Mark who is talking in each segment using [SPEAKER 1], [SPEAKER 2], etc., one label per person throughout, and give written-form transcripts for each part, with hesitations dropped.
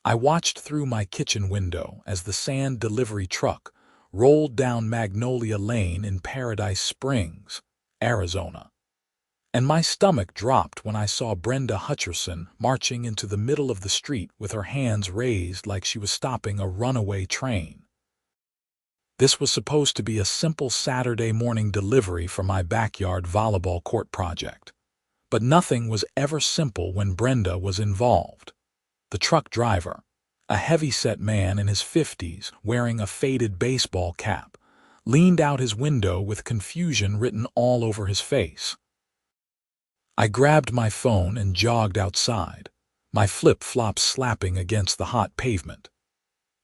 [SPEAKER 1] I watched through my kitchen window as the sand delivery truck rolled down Magnolia Lane in Paradise Springs, Arizona. And my stomach dropped when I saw Brenda Hutcherson marching into the middle of the street with her hands raised like she was stopping a runaway train. This was supposed to be a simple Saturday morning delivery for my backyard volleyball court project. But nothing was ever simple when Brenda was involved. The truck driver, a heavy-set man in his 50s wearing a faded baseball cap, leaned out his window with confusion written all over his face. I grabbed my phone and jogged outside, my flip-flops slapping against the hot pavement.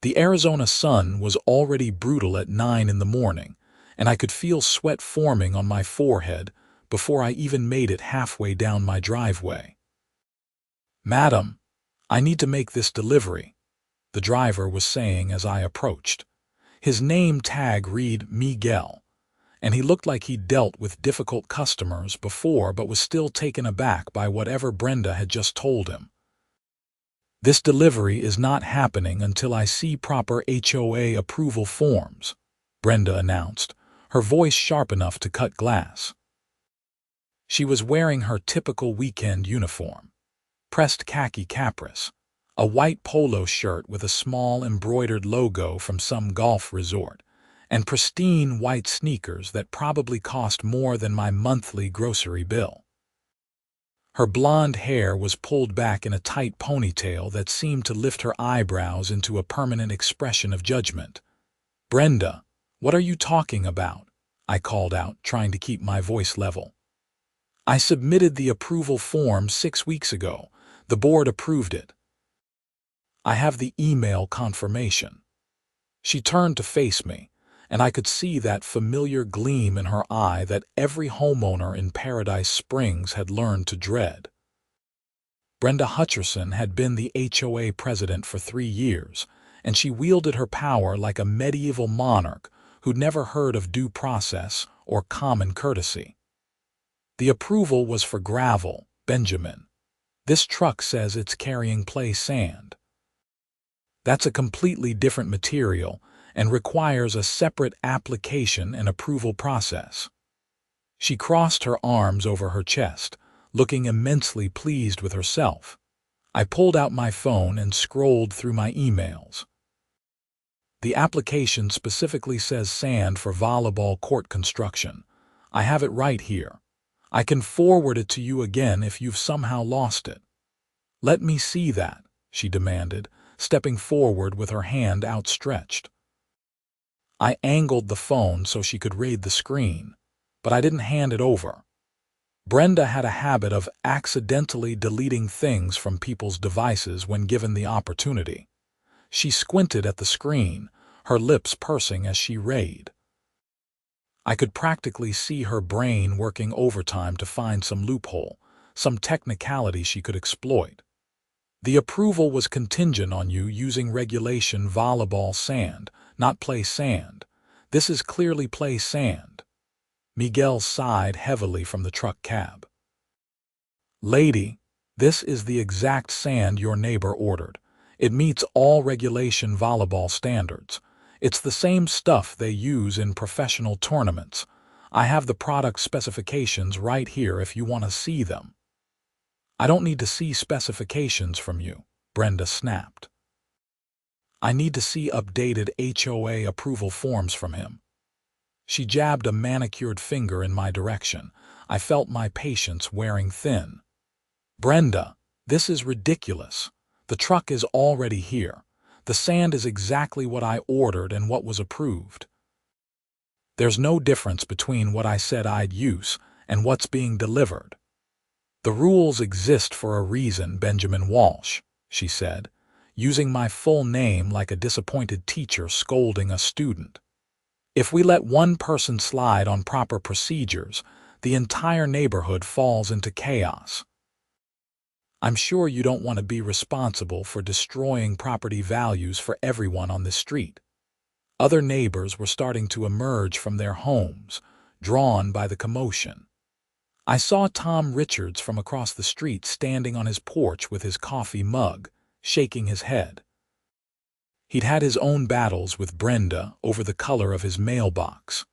[SPEAKER 1] The Arizona sun was already brutal at 9 in the morning, and I could feel sweat forming on my forehead before I even made it halfway down my driveway. "Madam, I need to make this delivery," the driver was saying as I approached. His name tag read Miguel, and he looked like he'd dealt with difficult customers before but was still taken aback by whatever Brenda had just told him. "This delivery is not happening until I see proper HOA approval forms," Brenda announced, her voice sharp enough to cut glass. She was wearing her typical weekend uniform, pressed khaki capris, a white polo shirt with a small embroidered logo from some golf resort, and pristine white sneakers that probably cost more than my monthly grocery bill. Her blonde hair was pulled back in a tight ponytail that seemed to lift her eyebrows into a permanent expression of judgment. "Brenda, what are you talking about?" I called out, trying to keep my voice level. "I submitted the approval form 6 weeks ago. The board approved it. I have the email confirmation." She turned to face me, and I could see that familiar gleam in her eye that every homeowner in Paradise Springs had learned to dread. Brenda Hutcherson had been the HOA president for 3 years, and she wielded her power like a medieval monarch who'd never heard of due process or common courtesy. "The approval was for gravel, Benjamin. This truck says it's carrying play sand. That's a completely different material and requires a separate application and approval process." She crossed her arms over her chest, looking immensely pleased with herself. I pulled out my phone and scrolled through my emails. "The application specifically says sand for volleyball court construction. I have it right here. I can forward it to you again if you've somehow lost it." "Let me see that," she demanded, stepping forward with her hand outstretched. I angled the phone so she could read the screen, but I didn't hand it over. Brenda had a habit of accidentally deleting things from people's devices when given the opportunity. She squinted at the screen, her lips pursing as she read. I could practically see her brain working overtime to find some loophole, some technicality she could exploit. "The approval was contingent on you using regulation volleyball sand, not play sand. This is clearly play sand." Miguel sighed heavily from the truck cab. "Lady, this is the exact sand your neighbor ordered. It meets all regulation volleyball standards. It's the same stuff they use in professional tournaments. I have the product specifications right here if you want to see them." "I don't need to see specifications from you," Brenda snapped. "I need to see updated HOA approval forms from him." She jabbed a manicured finger in my direction. I felt my patience wearing thin. "Brenda, this is ridiculous. The truck is already here. The sand is exactly what I ordered and what was approved. There's no difference between what I said I'd use and what's being delivered. The rules exist for a reason, Benjamin Walsh," she said, using my full name like a disappointed teacher scolding a student. "If we let one person slide on proper procedures, the entire neighborhood falls into chaos. I'm sure you don't want to be responsible for destroying property values for everyone on the street." Other neighbors were starting to emerge from their homes, drawn by the commotion. I saw Tom Richards from across the street standing on his porch with his coffee mug, shaking his head. He'd had his own battles with Brenda over the color of his mailbox.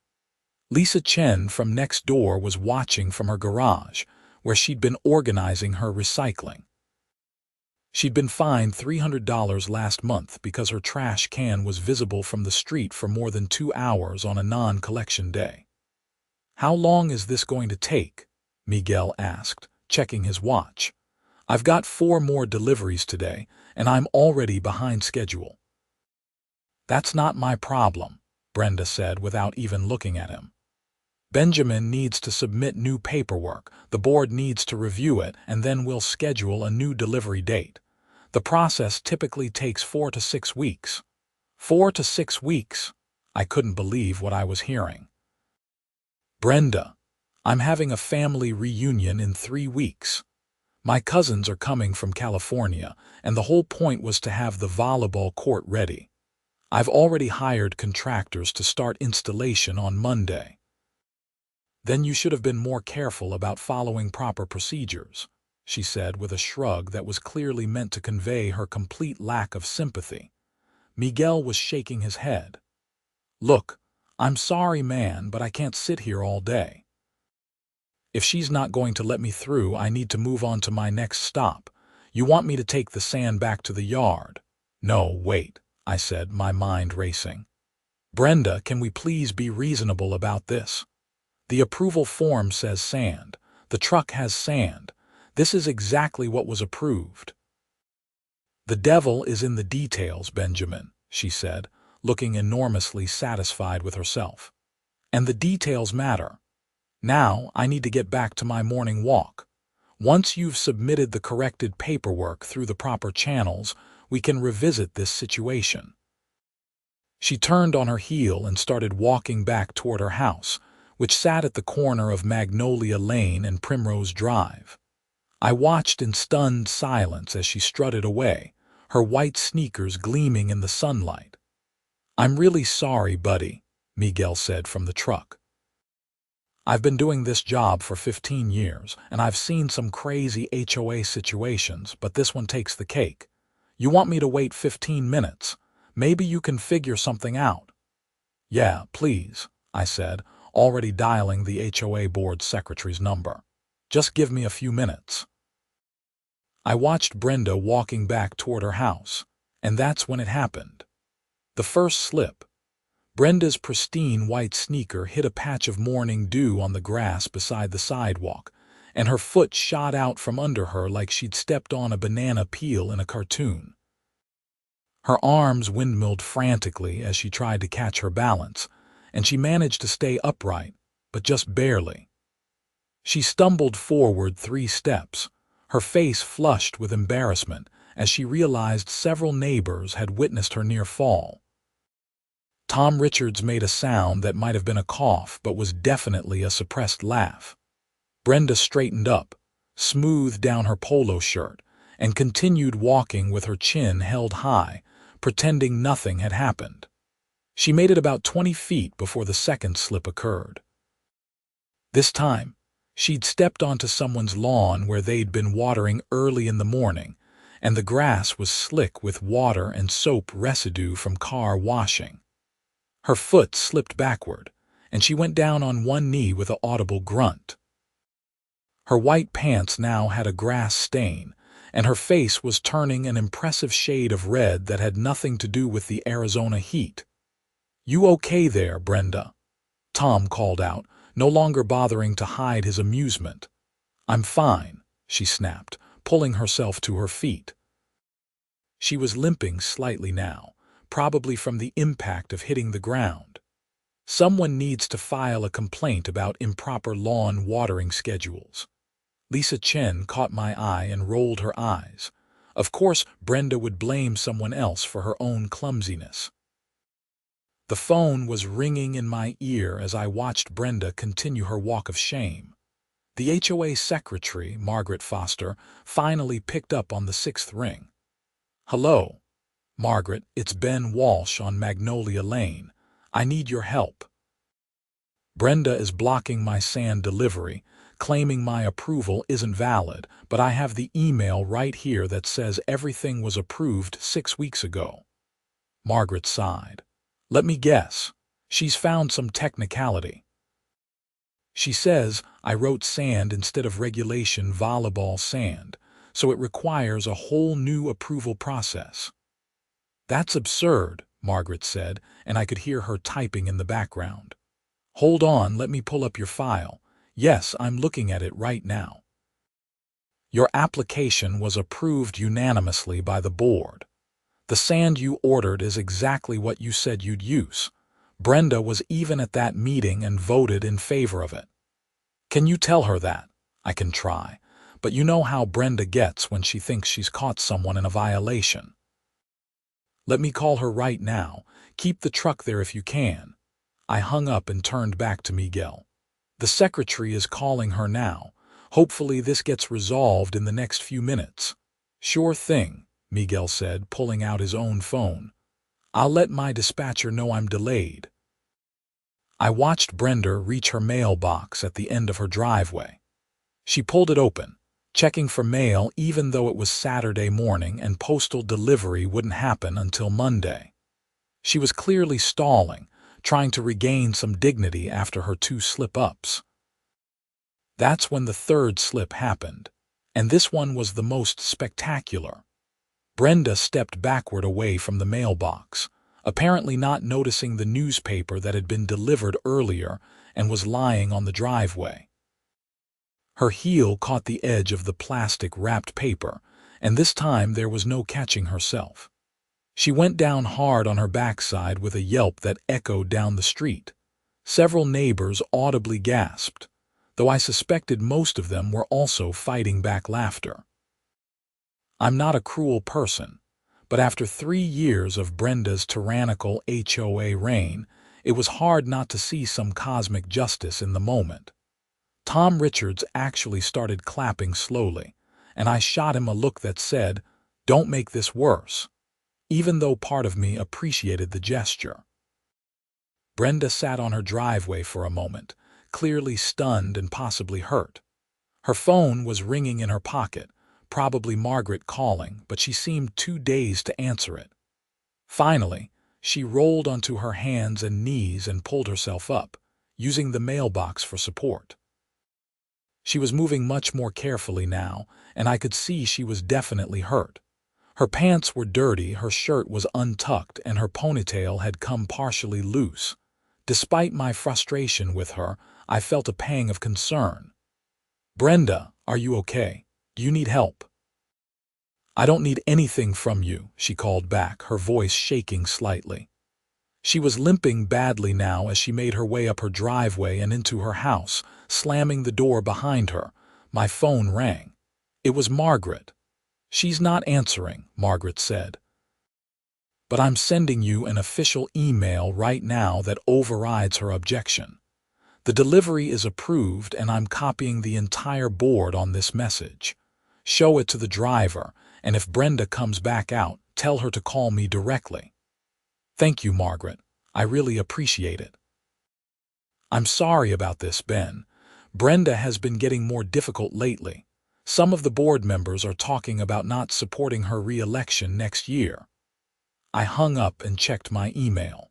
[SPEAKER 1] Lisa Chen from next door was watching from her garage, where she'd been organizing her recycling. She'd been fined $300 last month because her trash can was visible from the street for more than 2 hours on a non-collection day. "How long is this going to take?" Miguel asked, checking his watch. "I've got 4 more deliveries today, and I'm already behind schedule." "That's not my problem," Brenda said without even looking at him. "Benjamin needs to submit new paperwork, the board needs to review it, and then we'll schedule a new delivery date. The process typically takes 4 to 6 weeks. 4 to 6 weeks? I couldn't believe what I was hearing. "Brenda, I'm having a family reunion in 3 weeks. My cousins are coming from California, and the whole point was to have the volleyball court ready. I've already hired contractors to start installation on Monday." "Then you should have been more careful about following proper procedures," she said with a shrug that was clearly meant to convey her complete lack of sympathy. Miguel was shaking his head. "Look, I'm sorry, man, but I can't sit here all day. If she's not going to let me through, I need to move on to my next stop. You want me to take the sand back to the yard?" "No, wait," I said, my mind racing. "Brenda, can we please be reasonable about this? The approval form says sand. The truck has sand. This is exactly what was approved." "The devil is in the details, Benjamin," she said, looking enormously satisfied with herself. "And the details matter. Now I need to get back to my morning walk. Once you've submitted the corrected paperwork through the proper channels, we can revisit this situation." She turned on her heel and started walking back toward her house, which sat at the corner of Magnolia Lane and Primrose Drive. I watched in stunned silence as she strutted away, her white sneakers gleaming in the sunlight. "I'm really sorry, buddy," Miguel said from the truck. "I've been doing this job for 15 years, and I've seen some crazy HOA situations, but this one takes the cake. You want me to wait 15 minutes? Maybe you can figure something out." "Yeah, please," I said, already dialing the HOA board secretary's number. "Just give me a few minutes." I watched Brenda walking back toward her house, and that's when it happened. The first slip. Brenda's pristine white sneaker hit a patch of morning dew on the grass beside the sidewalk, and her foot shot out from under her like she'd stepped on a banana peel in a cartoon. Her arms windmilled frantically as she tried to catch her balance, and she managed to stay upright, but just barely. She stumbled forward 3 steps, her face flushed with embarrassment as she realized several neighbors had witnessed her near fall. Tom Richards made a sound that might have been a cough but was definitely a suppressed laugh. Brenda straightened up, smoothed down her polo shirt, and continued walking with her chin held high, pretending nothing had happened. She made it about 20 feet before the second slip occurred. This time, she'd stepped onto someone's lawn where they'd been watering early in the morning, and the grass was slick with water and soap residue from car washing. Her foot slipped backward, and she went down on one knee with an audible grunt. Her white pants now had a grass stain, and her face was turning an impressive shade of red that had nothing to do with the Arizona heat. "You okay there, Brenda?" Tom called out, no longer bothering to hide his amusement. "I'm fine," she snapped, pulling herself to her feet. She was limping slightly now, probably from the impact of hitting the ground. "Someone needs to file a complaint about improper lawn watering schedules." Lisa Chen caught my eye and rolled her eyes. Of course, Brenda would blame someone else for her own clumsiness. The phone was ringing in my ear as I watched Brenda continue her walk of shame. The HOA secretary, Margaret Foster, finally picked up on the 6th ring. "Hello, Margaret, it's Ben Walsh on Magnolia Lane. I need your help. Brenda is blocking my sand delivery, claiming my approval isn't valid, but I have the email right here that says everything was approved 6 weeks ago." Margaret sighed. Let me guess. She's found some technicality. She says I wrote sand instead of regulation volleyball sand, so it requires a whole new approval process. That's absurd, Margaret said, and I could hear her typing in the background. Hold on, let me pull up your file. Yes, I'm looking at it right now. Your application was approved unanimously by the board. The sand you ordered is exactly what you said you'd use. Brenda was even at that meeting and voted in favor of it. Can you tell her that? I can try, but you know how Brenda gets when she thinks she's caught someone in a violation. Let me call her right now. Keep the truck there if you can. I hung up and turned back to Miguel. The secretary is calling her now. Hopefully this gets resolved in the next few minutes. Sure thing, Miguel said, pulling out his own phone. I'll let my dispatcher know I'm delayed. I watched Brenda reach her mailbox at the end of her driveway. She pulled it open, checking for mail even though it was Saturday morning and postal delivery wouldn't happen until Monday. She was clearly stalling, trying to regain some dignity after her 2 slip-ups. That's when the 3rd slip happened, and this one was the most spectacular. Brenda stepped backward away from the mailbox, apparently not noticing the newspaper that had been delivered earlier and was lying on the driveway. Her heel caught the edge of the plastic-wrapped paper, and this time there was no catching herself. She went down hard on her backside with a yelp that echoed down the street. Several neighbors audibly gasped, though I suspected most of them were also fighting back laughter. I'm not a cruel person, but after 3 years of Brenda's tyrannical HOA reign, it was hard not to see some cosmic justice in the moment. Tom Richards actually started clapping slowly, and I shot him a look that said, "Don't make this worse," even though part of me appreciated the gesture. Brenda sat on her driveway for a moment, clearly stunned and possibly hurt. Her phone was ringing in her pocket, probably Margaret calling, but she seemed too dazed to answer it. Finally, she rolled onto her hands and knees and pulled herself up, using the mailbox for support. She was moving much more carefully now, and I could see she was definitely hurt. Her pants were dirty, her shirt was untucked, and her ponytail had come partially loose. Despite my frustration with her, I felt a pang of concern. "Brenda, are you okay? Do you need help?" "I don't need anything from you," she called back, her voice shaking slightly. She was limping badly now as she made her way up her driveway and into her house, slamming the door behind her. My phone rang. It was Margaret. "She's not answering," Margaret said. "But I'm sending you an official email right now that overrides her objection. The delivery is approved and I'm copying the entire board on this message. Show it to the driver, and if Brenda comes back out, tell her to call me directly." "Thank you, Margaret. I really appreciate it." "I'm sorry about this, Ben. Brenda has been getting more difficult lately. Some of the board members are talking about not supporting her re-election next year." I hung up and checked my email.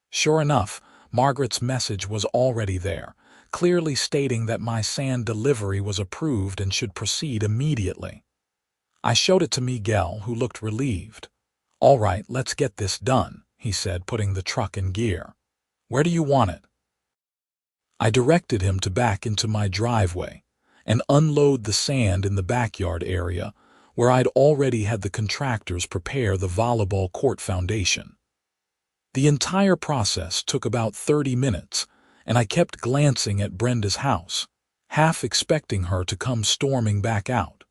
[SPEAKER 1] Sure enough, Margaret's message was already there, clearly stating that my sand delivery was approved and should proceed immediately. I showed it to Miguel, who looked relieved. "All right, let's get this done," he said, putting the truck in gear. "Where do you want it?" I directed him to back into my driveway and unload the sand in the backyard area, where I'd already had the contractors prepare the volleyball court foundation. The entire process took about 30 minutes, and I kept glancing at Brenda's house, half expecting her to come storming back out.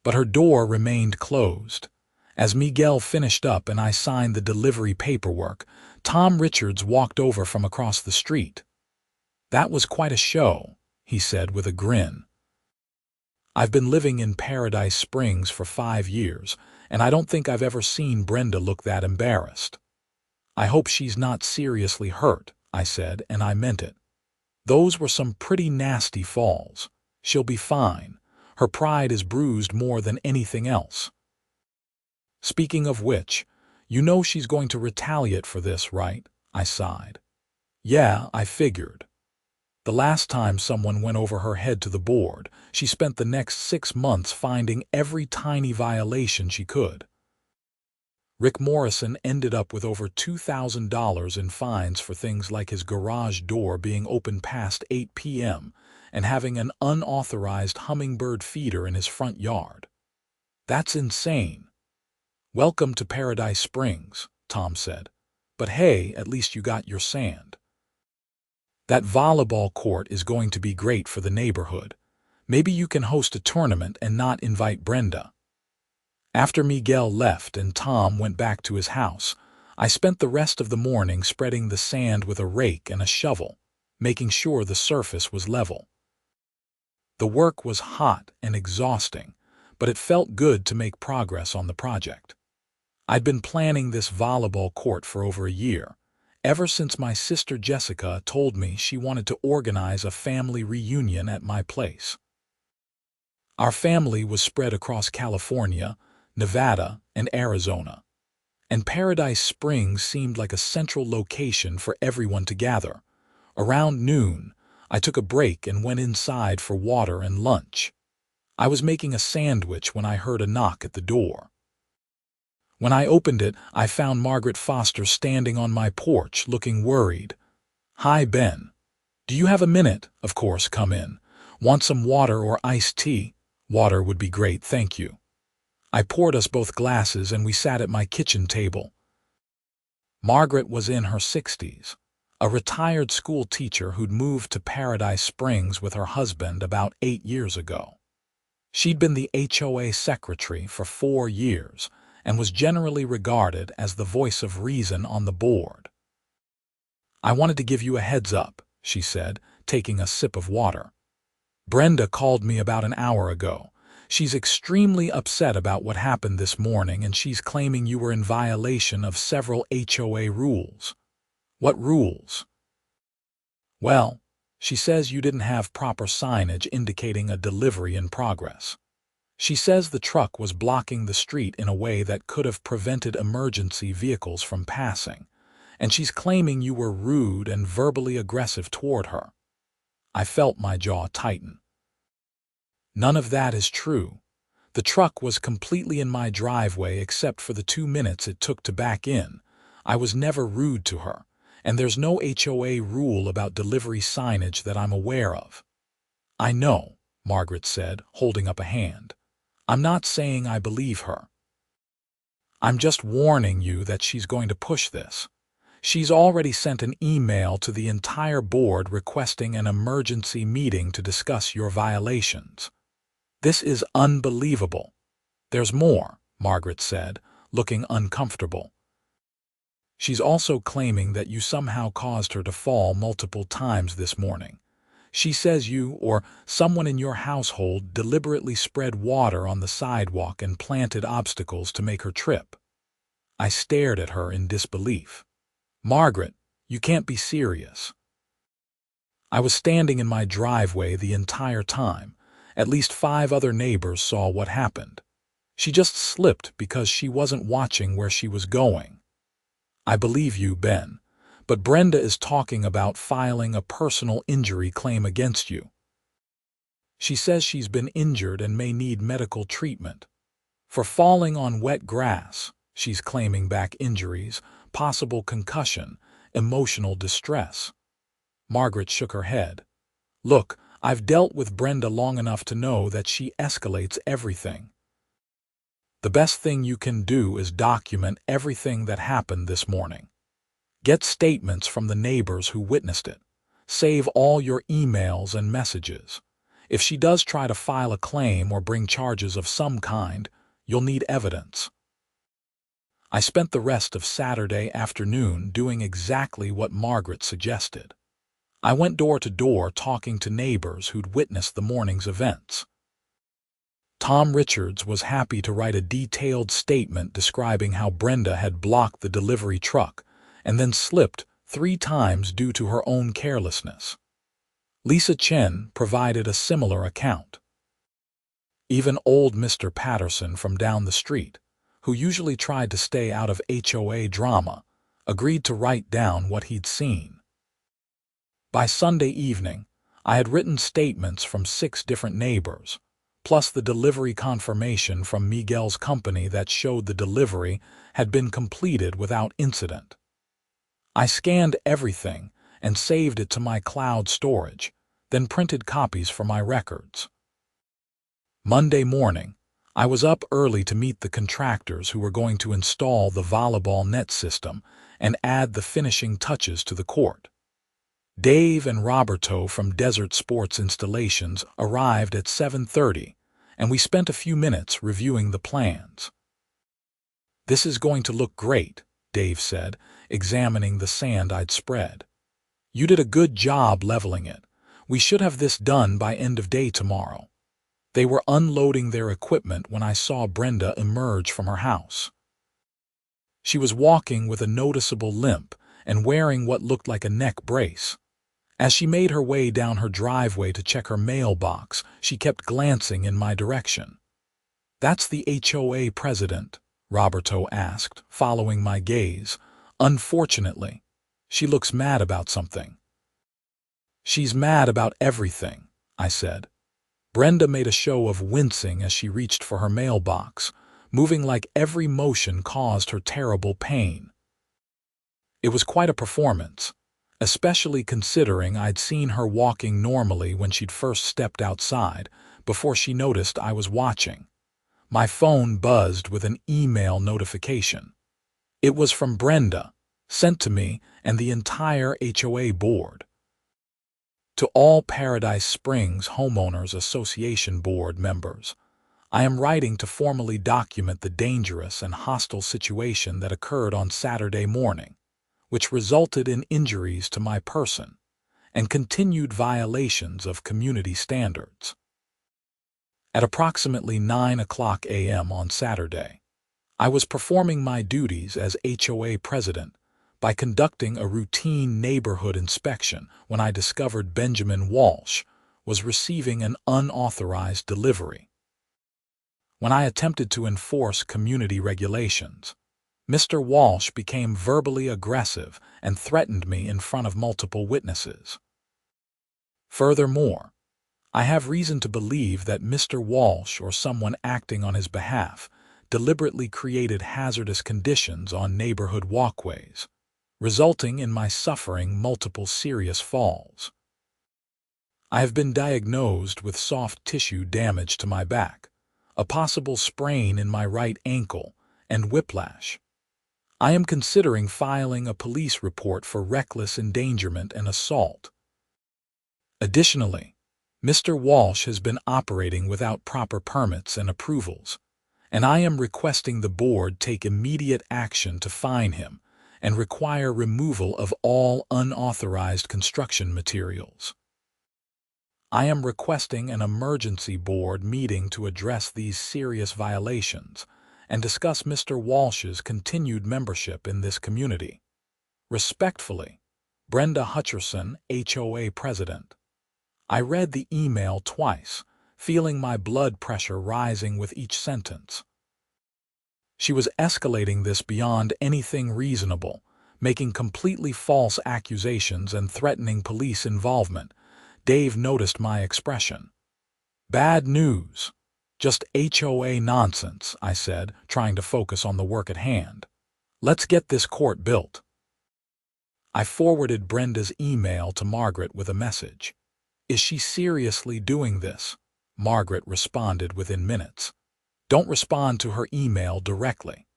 [SPEAKER 1] But her door remained closed. As Miguel finished up and I signed the delivery paperwork, Tom Richards walked over from across the street. "That was quite a show," he said with a grin. "I've been living in Paradise Springs for 5 years, and I don't think I've ever seen Brenda look that embarrassed." "I hope she's not seriously hurt," I said, and I meant it. "Those were some pretty nasty falls. She'll be fine. Her pride is bruised more than anything else. Speaking of which, You know she's going to retaliate for this, right? I sighed. Yeah, I figured. The last time someone went over her head to the board, she spent the next 6 months finding every tiny violation she could. Rick Morrison ended up with over $2,000 in fines for things like his garage door being open past 8 p.m. and having an unauthorized hummingbird feeder in his front yard. That's insane. Welcome to Paradise Springs, Tom said. But hey, at least you got your sand. That volleyball court is going to be great for the neighborhood. Maybe you can host a tournament and not invite Brenda. After Miguel left and Tom went back to his house, I spent the rest of the morning spreading the sand with a rake and a shovel, making sure the surface was level. The work was hot and exhausting, but it felt good to make progress on the project. I'd been planning this volleyball court for over a year, ever since my sister Jessica told me she wanted to organize a family reunion at my place. Our family was spread across California, Nevada, and Arizona, and Paradise Springs seemed like a central location for everyone to gather. Around noon, I took a break and went inside for water and lunch. I was making a sandwich when I heard a knock at the door. When I opened it, I found Margaret Foster standing on my porch looking worried. Hi, Ben. Do you have a minute? Of course, come in. Want some water or iced tea? Water would be great, thank you. I poured us both glasses and we sat at my kitchen table. Margaret was in her 60s, a retired school teacher who'd moved to Paradise Springs with her husband about 8 years ago. She'd been the HOA secretary for 4 years and was generally regarded as the voice of reason on the board. I wanted to give you a heads up, she said, taking a sip of water. Brenda called me about an hour ago. She's extremely upset about what happened this morning and she's claiming you were in violation of several HOA rules. What rules? Well, she says you didn't have proper signage indicating a delivery in progress. She says the truck was blocking the street in a way that could have prevented emergency vehicles from passing, and she's claiming you were rude and verbally aggressive toward her. I felt my jaw tighten. None of that is true. The truck was completely in my driveway except for the 2 minutes it took to back in. I was never rude to her, and there's no HOA rule about delivery signage that I'm aware of. I know, Margaret said, holding up a hand. I'm not saying I believe her. I'm just warning you that she's going to push this. She's already sent an email to the entire board requesting an emergency meeting to discuss your violations. This is unbelievable. There's more, Margaret said, looking uncomfortable. She's also claiming that you somehow caused her to fall multiple times this morning. She says you or someone in your household deliberately spread water on the sidewalk and planted obstacles to make her trip. I stared at her in disbelief. Margaret, you can't be serious. I was standing in my driveway the entire time. At least 5 other neighbors saw what happened. She just slipped because she wasn't watching where she was going. I believe you, Ben. But Brenda is talking about filing a personal injury claim against you. She says she's been injured and may need medical treatment. For falling on wet grass, she's claiming back injuries, possible concussion, emotional distress. Margaret shook her head. Look, I've dealt with Brenda long enough to know that she escalates everything. The best thing you can do is document everything that happened this morning. Get statements from the neighbors who witnessed it. Save all your emails and messages. If she does try to file a claim or bring charges of some kind, you'll need evidence. I spent the rest of Saturday afternoon doing exactly what Margaret suggested. I went door to door talking to neighbors who'd witnessed the morning's events. Tom Richards was happy to write a detailed statement describing how Brenda had blocked the delivery truck and then slipped 3 times due to her own carelessness. Lisa Chen provided a similar account. Even old Mr. Patterson from down the street, who usually tried to stay out of HOA drama, agreed to write down what he'd seen. By Sunday evening, I had written statements from 6 different neighbors, plus the delivery confirmation from Miguel's company that showed the delivery had been completed without incident. I scanned everything and saved it to my cloud storage, then printed copies for my records. Monday morning, I was up early to meet the contractors who were going to install the volleyball net system and add the finishing touches to the court. Dave and Roberto from Desert Sports Installations arrived at 7:30, and we spent a few minutes reviewing the plans. "This is going to look great," Dave said, examining the sand I'd spread. "You did a good job leveling it. We should have this done by end of day tomorrow." They were unloading their equipment when I saw Brenda emerge from her house. She was walking with a noticeable limp and wearing what looked like a neck brace. As she made her way down her driveway to check her mailbox, she kept glancing in my direction. "That's the HOA president?" Roberto asked, following my gaze. "Unfortunately, she looks mad about something." "She's mad about everything," I said. Brenda made a show of wincing as she reached for her mailbox, moving like every motion caused her terrible pain. It was quite a performance, especially considering I'd seen her walking normally when she'd first stepped outside, before she noticed I was watching. My phone buzzed with an email notification. It was from Brenda, sent to me and the entire HOA board. "To all Paradise Springs Homeowners Association Board members, I am writing to formally document the dangerous and hostile situation that occurred on Saturday morning, which resulted in injuries to my person and continued violations of community standards." At approximately 9 a.m. on Saturday, I was performing my duties as HOA president by conducting a routine neighborhood inspection when I discovered Benjamin Walsh was receiving an unauthorized delivery. When I attempted to enforce community regulations, Mr. Walsh became verbally aggressive and threatened me in front of multiple witnesses. Furthermore, I have reason to believe that Mr. Walsh or someone acting on his behalf deliberately created hazardous conditions on neighborhood walkways, resulting in my suffering multiple serious falls. I have been diagnosed with soft tissue damage to my back, a possible sprain in my right ankle, and whiplash. I am considering filing a police report for reckless endangerment and assault. Additionally, Mr. Walsh has been operating without proper permits and approvals, and I am requesting the board take immediate action to fine him and require removal of all unauthorized construction materials. I am requesting an emergency board meeting to address these serious violations and discuss Mr. Walsh's continued membership in this community. Respectfully, Brenda Hutcherson, HOA President. I read the email twice, feeling my blood pressure rising with each sentence. She was escalating this beyond anything reasonable, making completely false accusations and threatening police involvement. Dave noticed my expression. "Bad news. Just HOA nonsense," I said, trying to focus on the work at hand. "Let's get this court built." I forwarded Brenda's email to Margaret with a message. "Is she seriously doing this?" Margaret responded within minutes. "Don't respond to her email directly.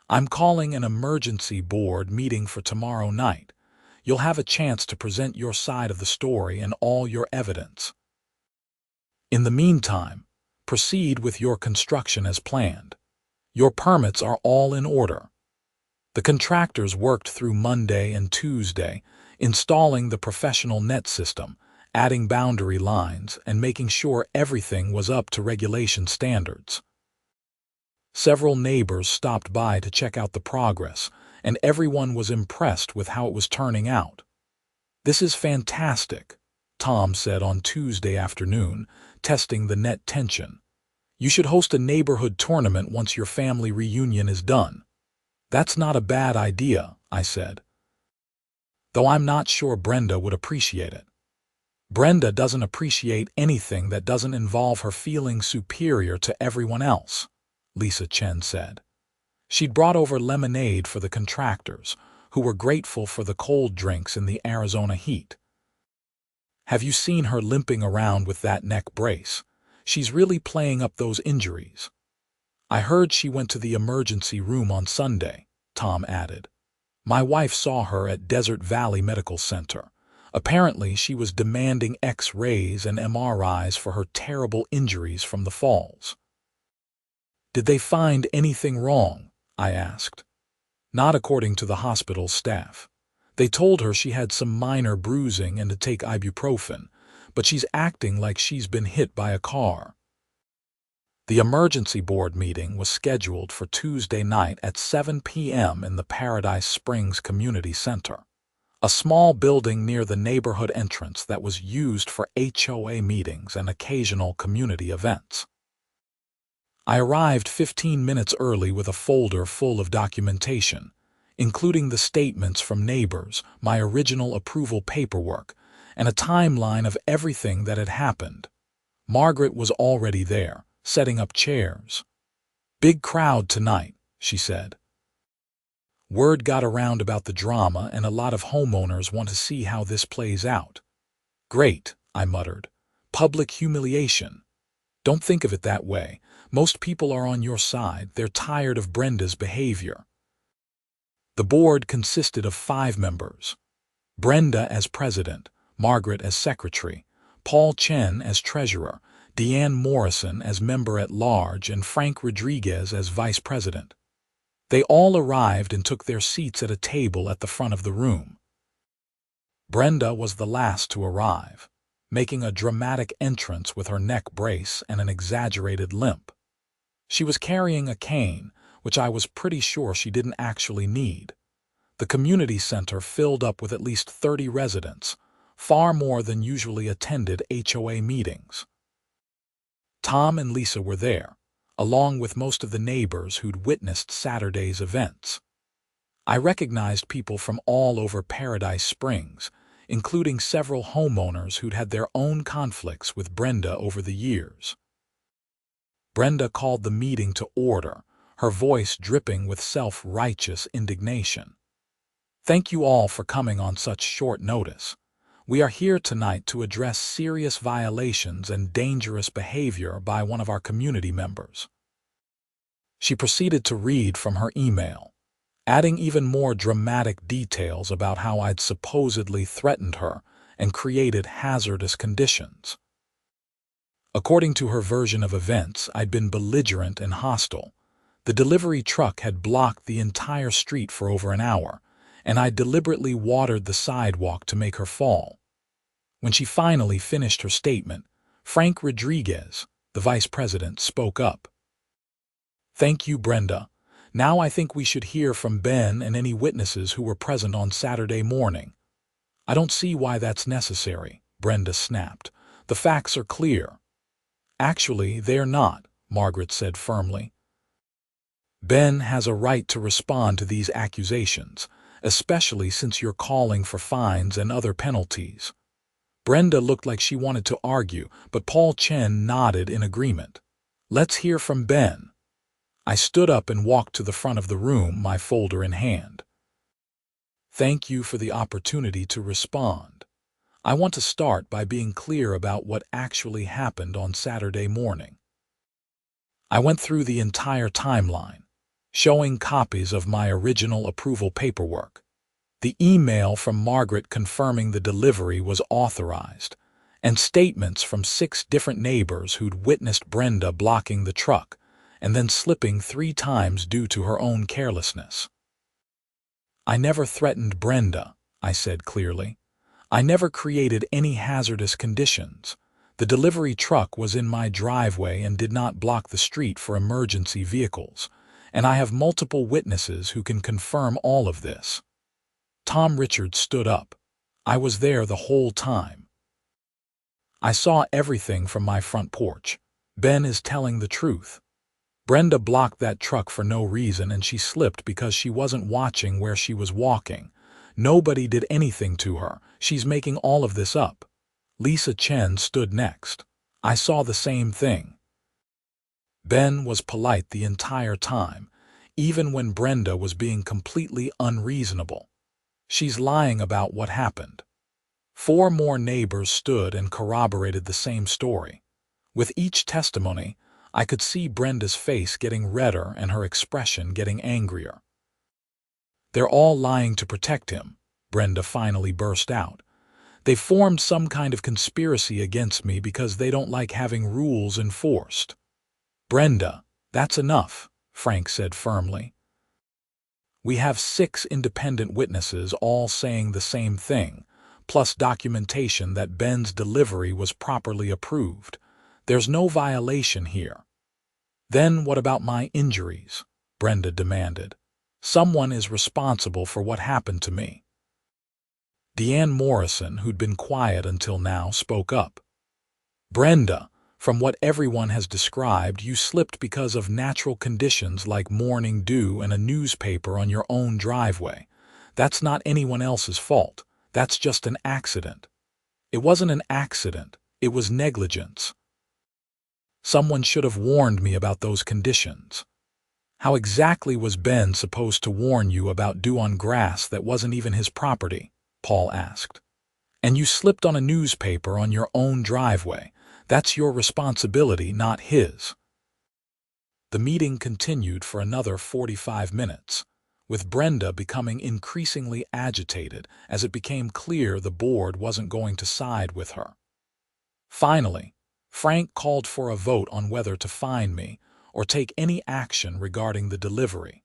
[SPEAKER 1] I'm calling an emergency board meeting for tomorrow night. You'll have a chance to present your side of the story and all your evidence. In the meantime, proceed with your construction as planned. Your permits are all in order." The contractors worked through Monday and Tuesday, installing the professional net system, adding boundary lines, and making sure everything was up to regulation standards. Several neighbors stopped by to check out the progress, and everyone was impressed with how it was turning out. "This is fantastic," Tom said on Tuesday afternoon, testing the net tension. You should host a neighborhood tournament once your family reunion is done. That's not a bad idea, I said. Though I'm not sure Brenda would appreciate it. Brenda doesn't appreciate anything that doesn't involve her feeling superior to everyone else, Lisa Chen said. She'd brought over lemonade for the contractors, who were grateful for the cold drinks in the Arizona heat. Have you seen her limping around with that neck brace? She's really playing up those injuries. I heard she went to the emergency room on Sunday, Tom added. My wife saw her at Desert Valley Medical Center. Apparently, she was demanding X-rays and MRIs for her terrible injuries from the falls. Did they find anything wrong? I asked. Not according to the hospital staff. They told her she had some minor bruising and to take ibuprofen, but she's acting like she's been hit by a car. The emergency board meeting was scheduled for Tuesday night at 7 p.m. in the Paradise Springs Community Center, a small building near the neighborhood entrance that was used for HOA meetings and occasional community events. I arrived 15 minutes early with a folder full of documentation, including the statements from neighbors, my original approval paperwork, and a timeline of everything that had happened. Margaret was already there, setting up chairs. Big crowd tonight, she said. Word got around about the drama and a lot of homeowners want to see how this plays out. Great, I muttered. Public humiliation. Don't think of it that way. Most people are on your side. They're tired of Brenda's behavior. The board consisted of 5 members. Brenda as president, Margaret as secretary, Paul Chen as treasurer, Deanne Morrison as member-at-large, and Frank Rodriguez as vice president. They all arrived and took their seats at a table at the front of the room. Brenda was the last to arrive, making a dramatic entrance with her neck brace and an exaggerated limp. She was carrying a cane, which I was pretty sure she didn't actually need. The community center filled up with at least 30 residents, far more than usually attended HOA meetings. Tom and Lisa were there, along with most of the neighbors who'd witnessed Saturday's events. I recognized people from all over Paradise Springs, including several homeowners who'd had their own conflicts with Brenda over the years. Brenda called the meeting to order, her voice dripping with self-righteous indignation. Thank you all for coming on such short notice. We are here tonight to address serious violations and dangerous behavior by one of our community members. She proceeded to read from her email, adding even more dramatic details about how I'd supposedly threatened her and created hazardous conditions. According to her version of events, I'd been belligerent and hostile. The delivery truck had blocked the entire street for over an hour, and I deliberately watered the sidewalk to make her fall. When she finally finished her statement, Frank Rodriguez, the vice president, spoke up. Thank you, Brenda. Now I think we should hear from Ben and any witnesses who were present on Saturday morning. I don't see why that's necessary, Brenda snapped. The facts are clear. Actually, they're not, Margaret said firmly. Ben has a right to respond to these accusations, especially since you're calling for fines and other penalties. Brenda looked like she wanted to argue, but Paul Chen nodded in agreement. Let's hear from Ben. I stood up and walked to the front of the room, my folder in hand. Thank you for the opportunity to respond. I want to start by being clear about what actually happened on Saturday morning. I went through the entire timeline, showing copies of my original approval paperwork. The email from Margaret confirming the delivery was authorized, and statements from 6 different neighbors who'd witnessed Brenda blocking the truck and then slipping 3 times due to her own carelessness. I never threatened Brenda, I said clearly. I never created any hazardous conditions. The delivery truck was in my driveway and did not block the street for emergency vehicles, and I have multiple witnesses who can confirm all of this. Tom Richards stood up. I was there the whole time. I saw everything from my front porch. Ben is telling the truth. Brenda blocked that truck for no reason and she slipped because she wasn't watching where she was walking. Nobody did anything to her. She's making all of this up. Lisa Chen stood next. I saw the same thing. Ben was polite the entire time, even when Brenda was being completely unreasonable. She's lying about what happened. 4 more neighbors stood and corroborated the same story. With each testimony, I could see Brenda's face getting redder and her expression getting angrier. They're all lying to protect him, Brenda finally burst out. They formed some kind of conspiracy against me because they don't like having rules enforced. Brenda, that's enough, Frank said firmly. We have 6 independent witnesses all saying the same thing, plus documentation that Ben's delivery was properly approved. There's no violation here. Then what about my injuries? Brenda demanded. Someone is responsible for what happened to me. Deanne Morrison, who'd been quiet until now, spoke up. Brenda, from what everyone has described, you slipped because of natural conditions like morning dew and a newspaper on your own driveway. That's not anyone else's fault. That's just an accident. It wasn't an accident. It was negligence. Someone should have warned me about those conditions. How exactly was Ben supposed to warn you about dew on grass that wasn't even his property? Paul asked. And you slipped on a newspaper on your own driveway. That's your responsibility, not his. The meeting continued for another 45 minutes, with Brenda becoming increasingly agitated as it became clear the board wasn't going to side with her. Finally, Frank called for a vote on whether to fine me or take any action regarding the delivery.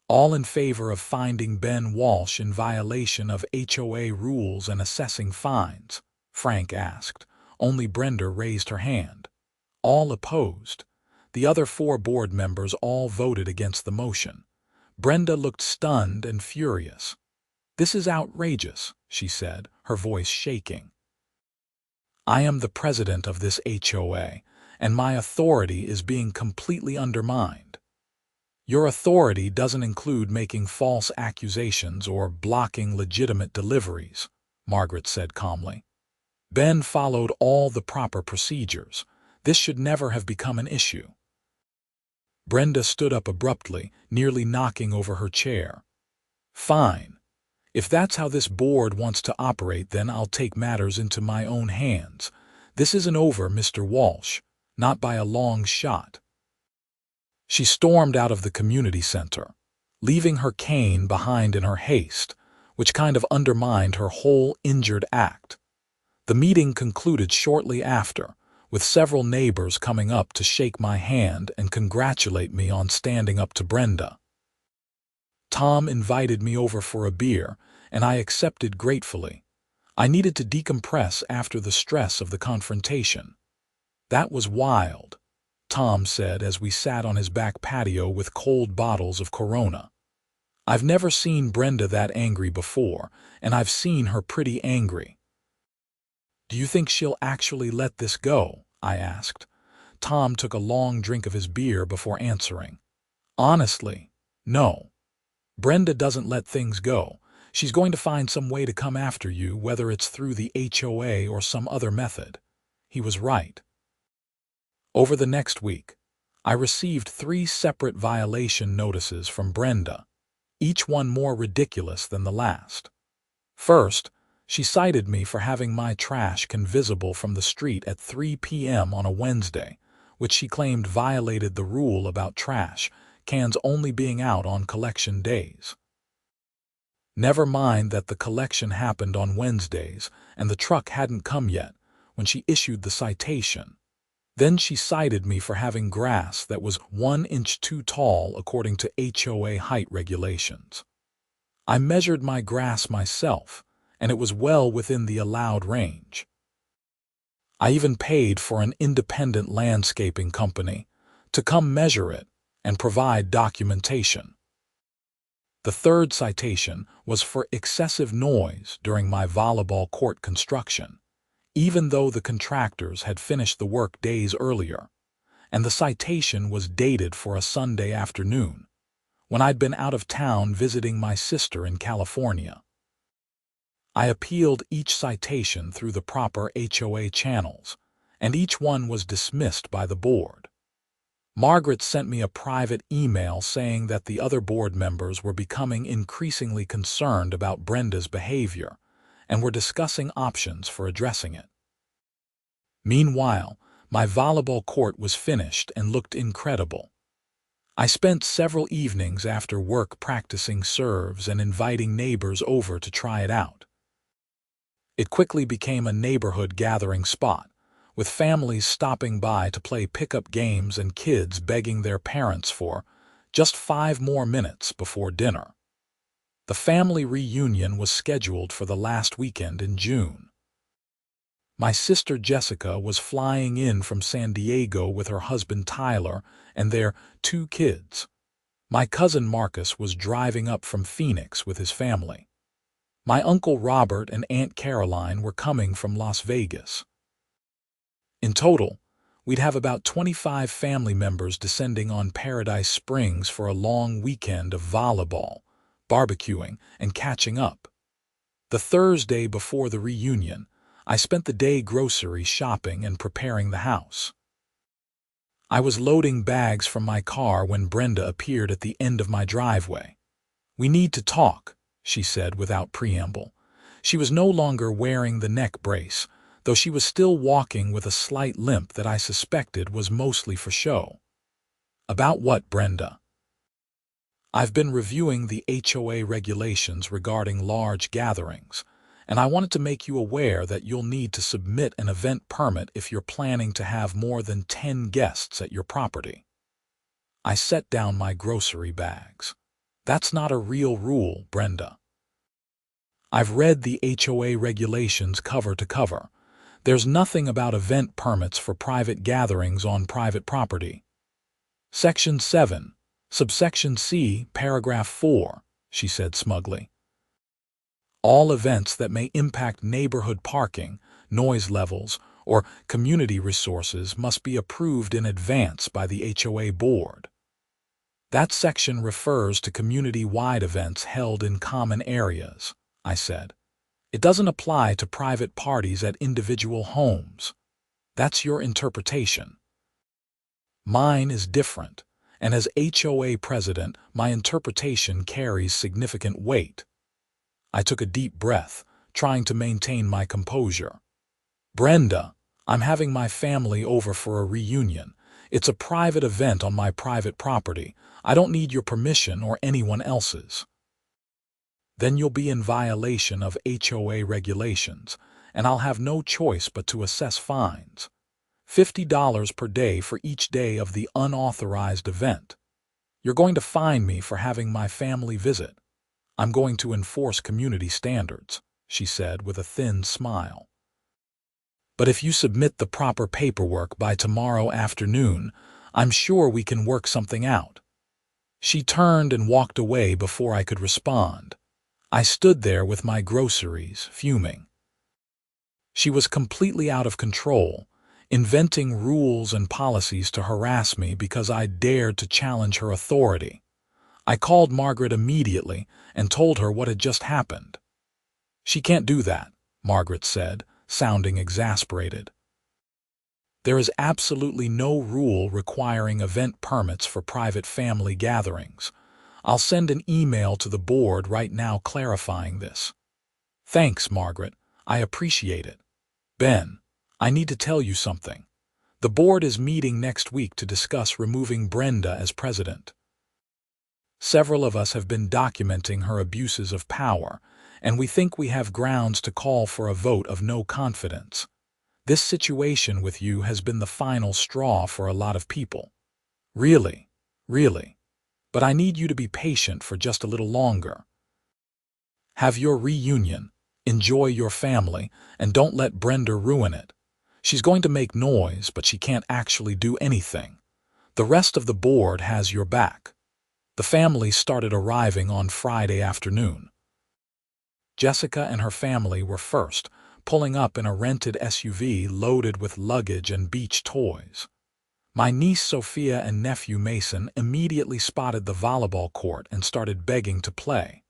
[SPEAKER 1] All in favor of finding Ben Walsh in violation of HOA rules and assessing fines? Frank asked. Only Brenda raised her hand. All opposed. The other 4 board members all voted against the motion. Brenda looked stunned and furious. This is outrageous, she said, her voice shaking. I am the president of this HOA, and my authority is being completely undermined. Your authority doesn't include making false accusations or blocking legitimate deliveries, Margaret said calmly. Ben followed all the proper procedures. This should never have become an issue. Brenda stood up abruptly, nearly knocking over her chair. Fine. If that's how this board wants to operate, then I'll take matters into my own hands. This isn't over, Mr. Walsh. Not by a long shot. She stormed out of the community center, leaving her cane behind in her haste, which kind of undermined her whole injured act. The meeting concluded shortly after, with several neighbors coming up to shake my hand and congratulate me on standing up to Brenda. Tom invited me over for a beer, and I accepted gratefully. I needed to decompress after the stress of the confrontation. That was wild, Tom said as we sat on his back patio with cold bottles of Corona. I've never seen Brenda that angry before, and I've seen her pretty angry. Do you think she'll actually let this go? I asked. Tom took a long drink of his beer before answering. Honestly, no. Brenda doesn't let things go. She's going to find some way to come after you, whether it's through the HOA or some other method. He was right. Over the next week, I received 3 separate violation notices from Brenda, each one more ridiculous than the last. First, she cited me for having my trash can visible from the street at 3 p.m. on a Wednesday, which she claimed violated the rule about trash cans only being out on collection days. Never mind that the collection happened on Wednesdays and the truck hadn't come yet when she issued the citation. Then she cited me for having grass that was 1 inch too tall according to HOA height regulations. I measured my grass myself, and it was well within the allowed range. I even paid for an independent landscaping company to come measure it and provide documentation. The third citation was for excessive noise during my volleyball court construction. even though the contractors had finished the work days earlier, and the citation was dated for a Sunday afternoon, when I'd been out of town visiting my sister in California. I appealed each citation through the proper HOA channels, and each one was dismissed by the board. Margaret sent me a private email saying that the other board members were becoming increasingly concerned about Brenda's behavior and were discussing options for addressing it. Meanwhile, my volleyball court was finished and looked incredible. I spent several evenings after work practicing serves and inviting neighbors over to try it out. It quickly became a neighborhood gathering spot, with families stopping by to play pickup games and kids begging their parents for just 5 more minutes before dinner. The family reunion was scheduled for the last weekend in June. My sister Jessica was flying in from San Diego with her husband Tyler and their 2 kids. My cousin Marcus was driving up from Phoenix with his family. My Uncle Robert and Aunt Caroline were coming from Las Vegas. In total, we'd have about 25 family members descending on Paradise Springs for a long weekend of volleyball, barbecuing, and catching up. The Thursday before the reunion, I spent the day grocery shopping and preparing the house. I was loading bags from my car when Brenda appeared at the end of my driveway. "We need to talk," she said without preamble. She was no longer wearing the neck brace, though she was still walking with a slight limp that I suspected was mostly for show. "About what, Brenda?" "I've been reviewing the HOA regulations regarding large gatherings, and I wanted to make you aware that you'll need to submit an event permit if you're planning to have more than 10 guests at your property." I set down my grocery bags. "That's not a real rule, Brenda. I've read the HOA regulations cover to cover. There's nothing about event permits for private gatherings on private property." "Section 7, subsection C, paragraph 4, she said smugly. "All events that may impact neighborhood parking, noise levels, or community resources must be approved in advance by the HOA board." "That section refers to community-wide events held in common areas," I said. "It doesn't apply to private parties at individual homes. That's your interpretation." "Mine is different, and as HOA president, my interpretation carries significant weight." I took a deep breath, trying to maintain my composure. "Brenda, I'm having my family over for a reunion. It's a private event on my private property. I don't need your permission or anyone else's." "Then you'll be in violation of HOA regulations, and I'll have no choice but to assess fines. $50 per day for each day of the unauthorized event. You're going to fine me for having my family visit. I'm going to enforce community standards," she said with a thin smile. "But if you submit the proper paperwork by tomorrow afternoon, I'm sure we can work something out." She turned and walked away before I could respond. I stood there with my groceries, fuming. She was completely out of control, inventing rules and policies to harass me because I dared to challenge her authority. I called Margaret immediately and told her what had just happened. "She can't do that," Margaret said, sounding exasperated. "There is absolutely no rule requiring event permits for private family gatherings. I'll send an email to the board right now clarifying this." "Thanks, Margaret. I appreciate it. Ben, I need to tell you something. The board is meeting next week to discuss removing Brenda as president. Several of us have been documenting her abuses of power, and we think we have grounds to call for a vote of no confidence. This situation with you has been the final straw for a lot of people. Really, really. But I need you to be patient for just a little longer. Have your reunion, enjoy your family, and don't let Brenda ruin it. She's going to make noise, but she can't actually do anything. The rest of the board has your back." The family started arriving on Friday afternoon. Jessica and her family were first, pulling up in a rented SUV loaded with luggage and beach toys. My niece Sophia and nephew Mason immediately spotted the volleyball court and started begging to play.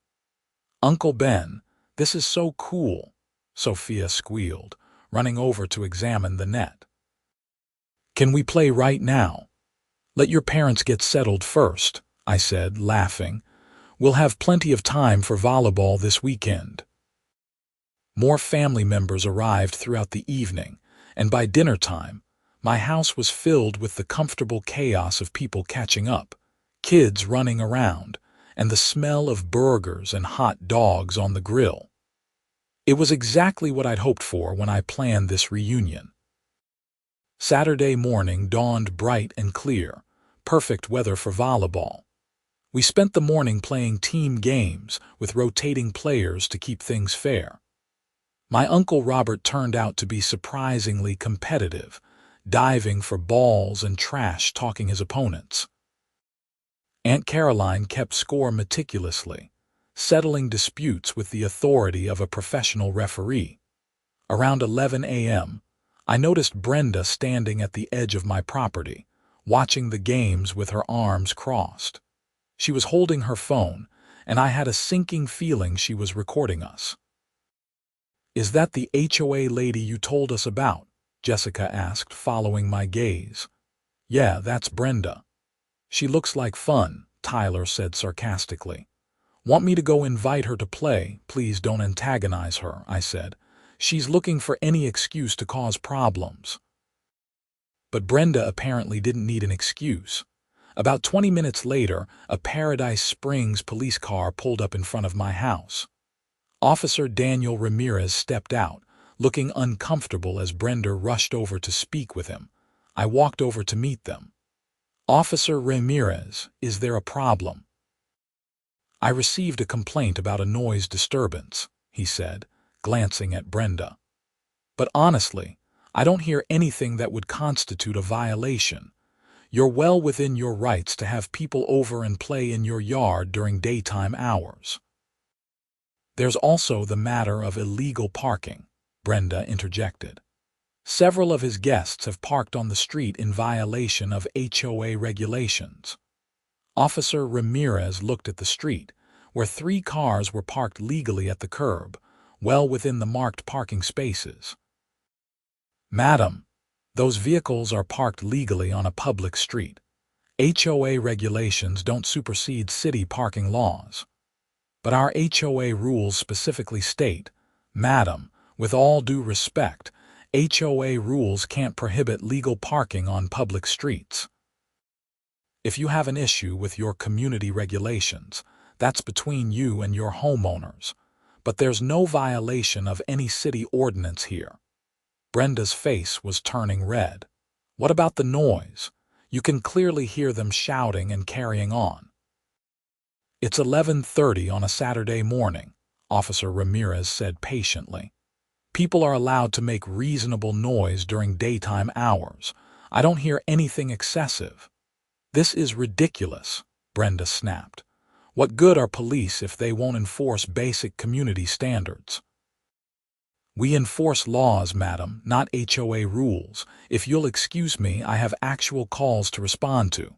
[SPEAKER 1] "Uncle Ben, this is so cool," Sophia squealed, running over to examine the net. "Can we play right now?" "Let your parents get settled first," I said, laughing. "We'll have plenty of time for volleyball this weekend." More family members arrived throughout the evening, and by dinner time, my house was filled with the comfortable chaos of people catching up, kids running around, and the smell of burgers and hot dogs on the grill. It was exactly what I'd hoped for when I planned this reunion. Saturday morning dawned bright and clear, perfect weather for volleyball. We spent the morning playing team games with rotating players to keep things fair. My Uncle Robert turned out to be surprisingly competitive, diving for balls and trash-talking his opponents. Aunt Caroline kept score meticulously, settling disputes with the authority of a professional referee. Around 11 a.m., I noticed Brenda standing at the edge of my property, watching the games with her arms crossed. She was holding her phone, and I had a sinking feeling she was recording us. "Is that the HOA lady you told us about?" Jessica asked, following my gaze. "Yeah, that's Brenda." "She looks like fun," Tyler said sarcastically. "Want me to go invite her to play? Please don't antagonize her," I said. "She's looking for any excuse to cause problems." But Brenda apparently didn't need an excuse. About 20 minutes later, a Paradise Springs police car pulled up in front of my house. Officer Daniel Ramirez stepped out, looking uncomfortable as Brenda rushed over to speak with him. I walked over to meet them. "Officer Ramirez, is there a problem?" "I received a complaint about a noise disturbance," he said, glancing at Brenda. "But honestly, I don't hear anything that would constitute a violation. You're well within your rights to have people over and play in your yard during daytime hours." "There's also the matter of illegal parking," Brenda interjected. "Several of his guests have parked on the street in violation of HOA regulations." Officer Ramirez looked at the street, where 3 cars were parked legally at the curb, well within the marked parking spaces. "Madam, those vehicles are parked legally on a public street. HOA regulations don't supersede city parking laws. But our HOA rules specifically state, Madam, with all due respect, HOA rules can't prohibit legal parking on public streets. If you have an issue with your community regulations, that's between you and your homeowners, but there's no violation of any city ordinance here." Brenda's face was turning red. "What about the noise? You can clearly hear them shouting and carrying on." "It's 11:30 on a Saturday morning," Officer Ramirez said patiently. "People are allowed to make reasonable noise during daytime hours. I don't hear anything excessive." "This is ridiculous," Brenda snapped. "What good are police if they won't enforce basic community standards?" "We enforce laws, madam, not HOA rules. If you'll excuse me, I have actual calls to respond to."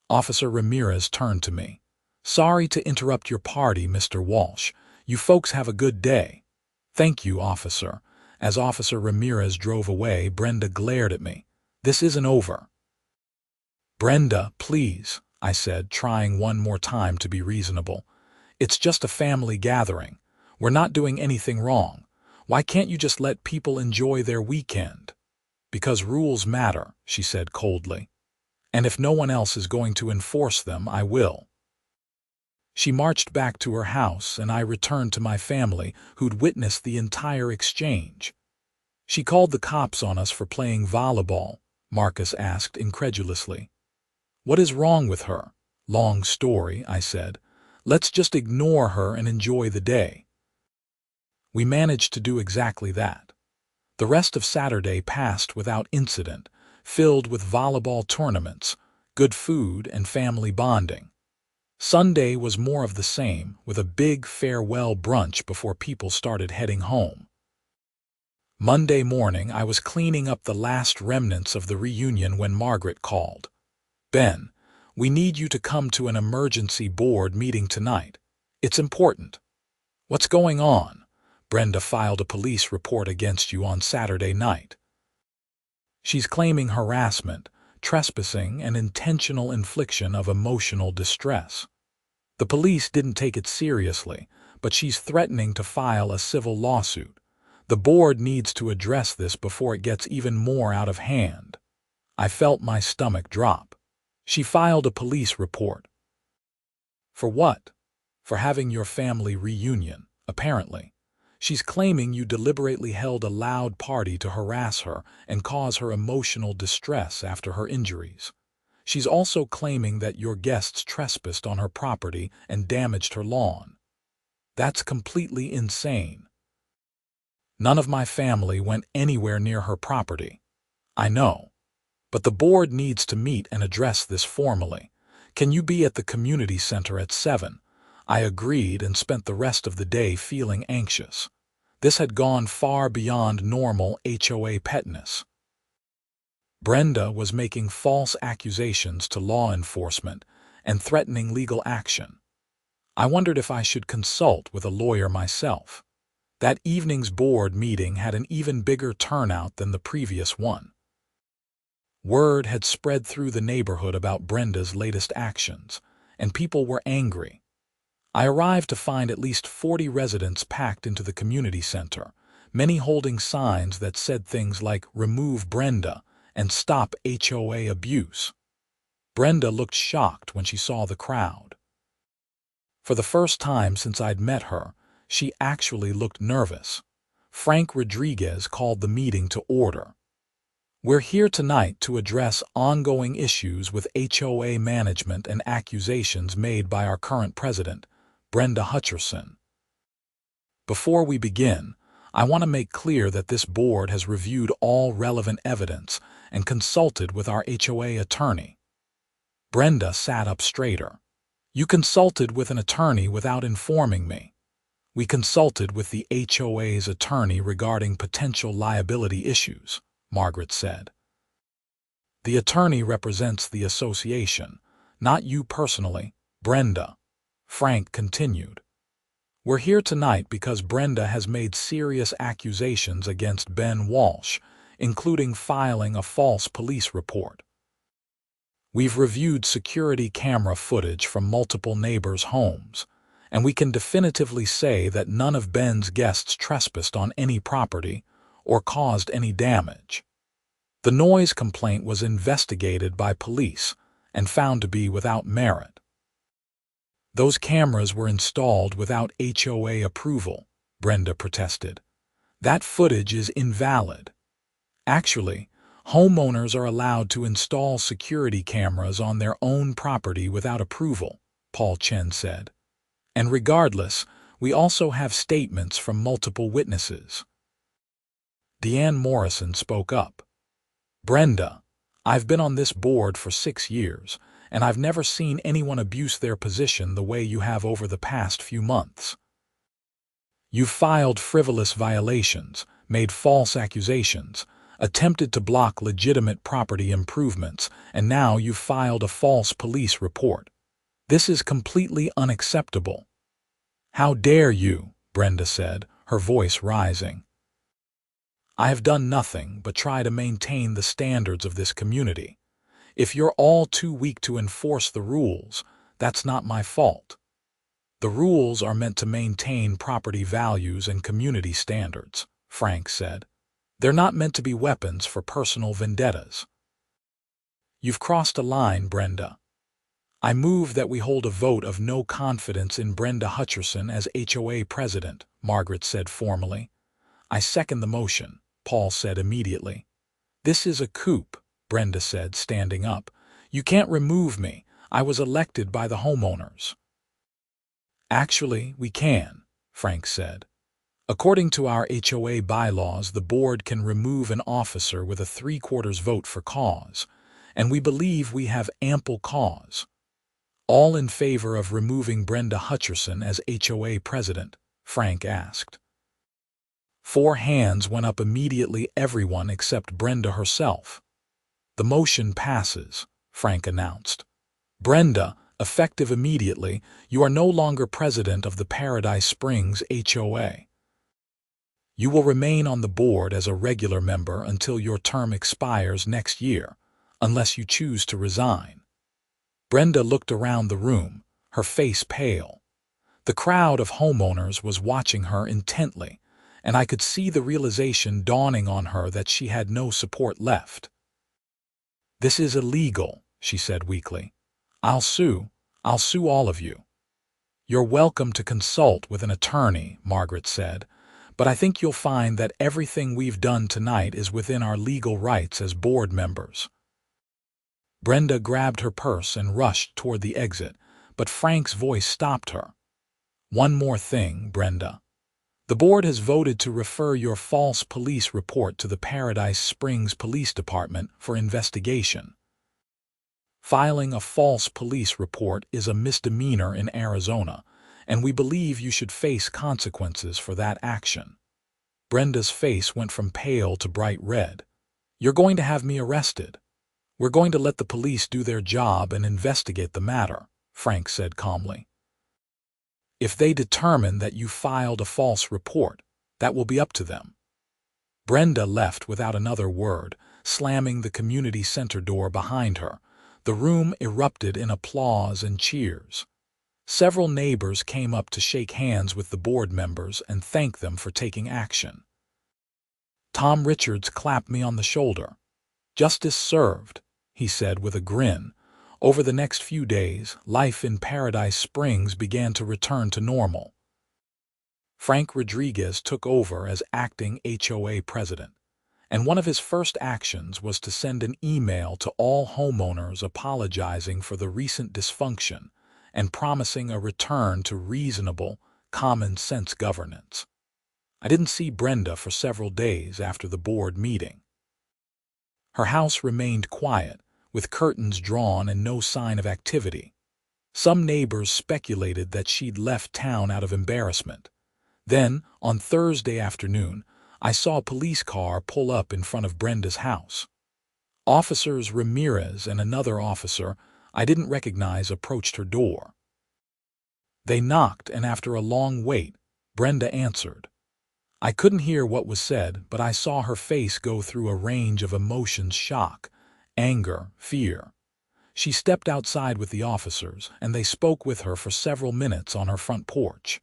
[SPEAKER 1] Officer Ramirez turned to me. "Sorry to interrupt your party, Mr. Walsh. You folks have a good day." "Thank you, officer." As Officer Ramirez drove away, Brenda glared at me. "This isn't over." "Brenda, please," I said, trying one more time to be reasonable. "It's just a family gathering. We're not doing anything wrong. Why can't you just let people enjoy their weekend?" "Because rules matter," she said coldly. "And if no one else is going to enforce them, I will." She marched back to her house, and I returned to my family, who'd witnessed the entire exchange. "She called the cops on us for playing volleyball," Marcus asked incredulously. "What is wrong with her?" "Long story," I said. "Let's just ignore her and enjoy the day." We managed to do exactly that. The rest of Saturday passed without incident, filled with volleyball tournaments, good food, and family bonding. Sunday was more of the same, with a big farewell brunch before people started heading home. Monday morning, I was cleaning up the last remnants of the reunion when Margaret called. "Ben, we need you to come to an emergency board meeting tonight. It's important." "What's going on?" "Brenda filed a police report against you on Saturday night. She's claiming harassment, trespassing, and intentional infliction of emotional distress. The police didn't take it seriously, but she's threatening to file a civil lawsuit. The board needs to address this before it gets even more out of hand." I felt my stomach drop. She filed a police report. For what? For having your family reunion, apparently. She's claiming you deliberately held a loud party to harass her and cause her emotional distress after her injuries. She's also claiming that your guests trespassed on her property and damaged her lawn. That's completely insane. None of my family went anywhere near her property. I know. But the board needs to meet and address this formally. Can you be at the community center at 7? I agreed and spent the rest of the day feeling anxious. This had gone far beyond normal HOA petness. Brenda was making false accusations to law enforcement and threatening legal action. I wondered if I should consult with a lawyer myself. That evening's board meeting had an even bigger turnout than the previous one. Word had spread through the neighborhood about Brenda's latest actions, and people were angry. I arrived to find at least 40 residents packed into the community center, many holding signs that said things like "Remove Brenda" and "Stop HOA abuse." Brenda looked shocked when she saw the crowd. For the first time since I'd met her, she actually looked nervous. Frank Rodriguez called the meeting to order. "We're here tonight to address ongoing issues with HOA management and accusations made by our current president, Brenda Hutcherson. Before we begin, I want to make clear that this board has reviewed all relevant evidence and consulted with our HOA attorney." Brenda sat up straighter. "You consulted with an attorney without informing me." "We consulted with the HOA's attorney regarding potential liability issues," Margaret said. "The attorney represents the association, not you personally, Brenda," Frank continued. "We're here tonight because Brenda has made serious accusations against Ben Walsh, including filing a false police report. We've reviewed security camera footage from multiple neighbors' homes, and we can definitively say that none of Ben's guests trespassed on any property or caused any damage. The noise complaint was investigated by police and found to be without merit. Those cameras were installed without HOA approval," Brenda protested. "That footage is invalid. Actually, homeowners are allowed to install security cameras on their own property without approval," Paul Chen said. "And regardless, we also have statements from multiple witnesses." Deanne Morrison spoke up. "Brenda, I've been on this board for 6 years, and I've never seen anyone abuse their position the way you have over the past few months. You've filed frivolous violations, made false accusations, attempted to block legitimate property improvements, and now you've filed a false police report. This is completely unacceptable." "How dare you?" Brenda said, her voice rising. "I have done nothing but try to maintain the standards of this community. If you're all too weak to enforce the rules, that's not my fault. The rules are meant to maintain property values and community standards," Frank said. "They're not meant to be weapons for personal vendettas." "You've crossed a line, Brenda. I move that we hold a vote of no confidence in Brenda Hutcherson as HOA president," Margaret said formally. "I second the motion," Paul said immediately. "This is a coup," Brenda said, standing up. "You can't remove me. I was elected by the homeowners." "Actually, we can," Frank said. "According to our HOA bylaws, the board can remove an officer with a 3/4 vote for cause, and we believe we have ample cause. All in favor of removing Brenda Hutcherson as HOA president?" Frank asked. 4 hands went up immediately, everyone except Brenda herself. "The motion passes," Frank announced. "Brenda, effective immediately, you are no longer president of the Paradise Springs HOA. You will remain on the board as a regular member until your term expires next year, unless you choose to resign." Brenda looked around the room, her face pale. The crowd of homeowners was watching her intently, and I could see the realization dawning on her that she had no support left. "This is illegal," she said weakly. I'll sue all of you." "You're welcome to consult with an attorney," Margaret said, "but I think you'll find that everything we've done tonight is within our legal rights as board members." Brenda grabbed her purse and rushed toward the exit, but Frank's voice stopped her. "One more thing, Brenda. The board has voted to refer your false police report to the Paradise Springs Police Department for investigation. Filing a false police report is a misdemeanor in Arizona, and we believe you should face consequences for that action." Brenda's face went from pale to bright red. "You're going to have me arrested." "We're going to let the police do their job and investigate the matter," Frank said calmly. "If they determine that you filed a false report, that will be up to them." Brenda left without another word, slamming the community center door behind her. The room erupted in applause and cheers. Several neighbors came up to shake hands with the board members and thank them for taking action. Tom Richards clapped me on the shoulder. "Justice served," he said with a grin. Over the next few days, life in Paradise Springs began to return to normal. Frank Rodriguez took over as acting HOA president, and one of his first actions was to send an email to all homeowners apologizing for the recent dysfunction and promising a return to reasonable, common-sense governance. I didn't see Brenda for several days after the board meeting. Her house remained quiet, with curtains drawn and no sign of activity. Some neighbors speculated that she'd left town out of embarrassment. Then, on Thursday afternoon, I saw a police car pull up in front of Brenda's house. Officers Ramirez and another officer I didn't recognize approached her door. They knocked, and after a long wait, Brenda answered. I couldn't hear what was said, but I saw her face go through a range of emotions: shock, anger, fear. She stepped outside with the officers, and they spoke with her for several minutes on her front porch.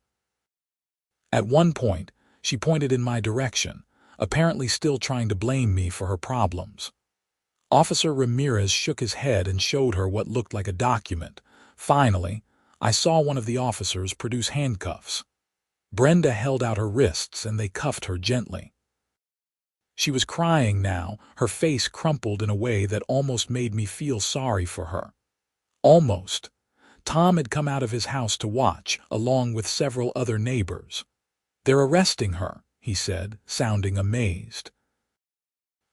[SPEAKER 1] At one point, she pointed in my direction, apparently still trying to blame me for her problems. Officer Ramirez shook his head and showed her what looked like a document. Finally, I saw one of the officers produce handcuffs. Brenda held out her wrists and they cuffed her gently. She was crying now, her face crumpled in a way that almost made me feel sorry for her. Almost. Tom had come out of his house to watch, along with several other neighbors. "They're arresting her," he said, sounding amazed.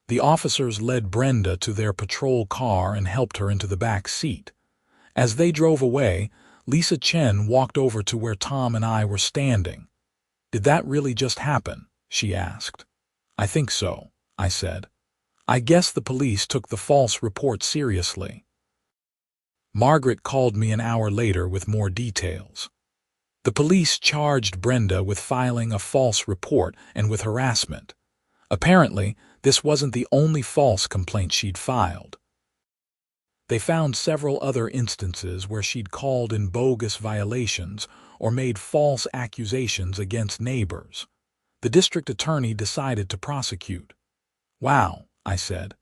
[SPEAKER 1] The officers led Brenda to their patrol car and helped her into the back seat. As they drove away, Lisa Chen walked over to where Tom and I were standing. "Did that really just happen?" she asked. "I think so," I said. "I guess the police took the false report seriously." Margaret called me an hour later with more details. The police charged Brenda with filing a false report and with harassment. Apparently, this wasn't the only false complaint she'd filed. They found several other instances where she'd called in bogus violations or made false accusations against neighbors. The district attorney decided to prosecute. "Wow," I said.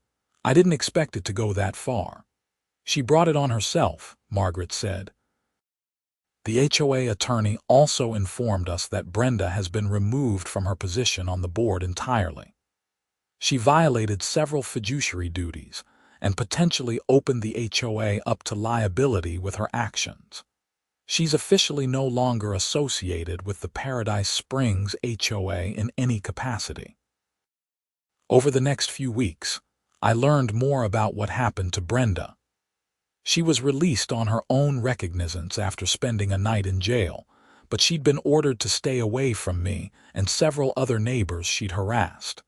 [SPEAKER 1] "I didn't expect it to go that far." "She brought it on herself," Margaret said. The HOA attorney also informed us that Brenda has been removed from her position on the board entirely. She violated several fiduciary duties and potentially opened the HOA up to liability with her actions. She's officially no longer associated with the Paradise Springs HOA in any capacity. Over the next few weeks, I learned more about what happened to Brenda. She was released on her own recognizance after spending a night in jail, but she'd been ordered to stay away from me and several other neighbors she'd harassed.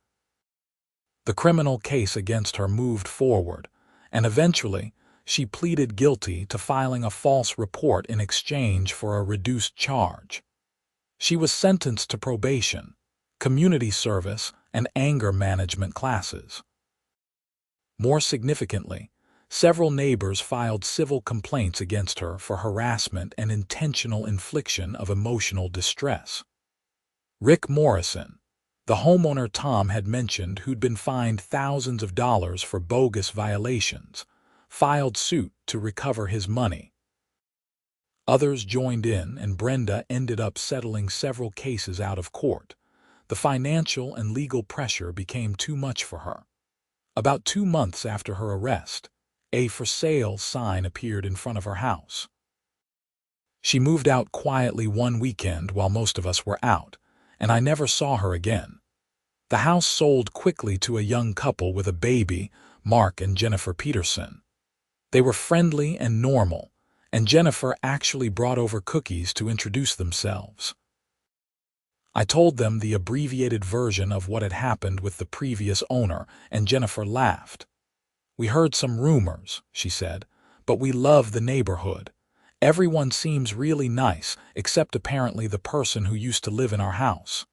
[SPEAKER 1] The criminal case against her moved forward, and eventually she pleaded guilty to filing a false report in exchange for a reduced charge. She was sentenced to probation, community service, and anger management classes. More significantly, several neighbors filed civil complaints against her for harassment and intentional infliction of emotional distress. Rick Morrison, the homeowner Tom had mentioned who'd been fined thousands of dollars for bogus violations, filed suit to recover his money. Others joined in, and Brenda ended up settling several cases out of court. The financial and legal pressure became too much for her. About 2 months after her arrest, a for sale sign appeared in front of her house. She moved out quietly one weekend while most of us were out, and I never saw her again. The house sold quickly to a young couple with a baby, Mark and Jennifer Peterson. They were friendly and normal, and Jennifer actually brought over cookies to introduce themselves. I told them the abbreviated version of what had happened with the previous owner, and Jennifer laughed. "We heard some rumors," she said, "but we love the neighborhood. Everyone seems really nice, except apparently the person who used to live in our house."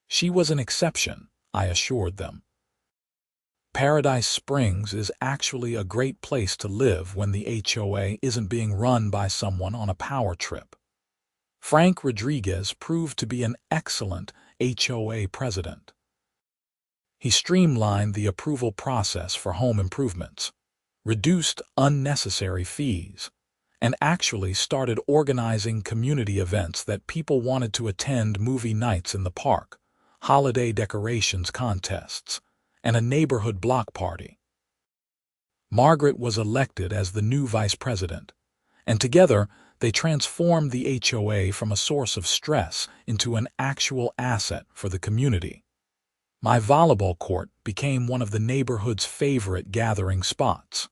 [SPEAKER 1] She was an exception, I assured them. Paradise Springs is actually a great place to live when the HOA isn't being run by someone on a power trip. Frank Rodriguez proved to be an excellent HOA president. He streamlined the approval process for home improvements, reduced unnecessary fees, and actually started organizing community events that people wanted to attend: movie nights in the park, holiday decorations contests, and a neighborhood block party. Margaret was elected as the new vice president, and together they transformed the HOA from a source of stress into an actual asset for the community. My volleyball court became one of the neighborhood's favorite gathering spots.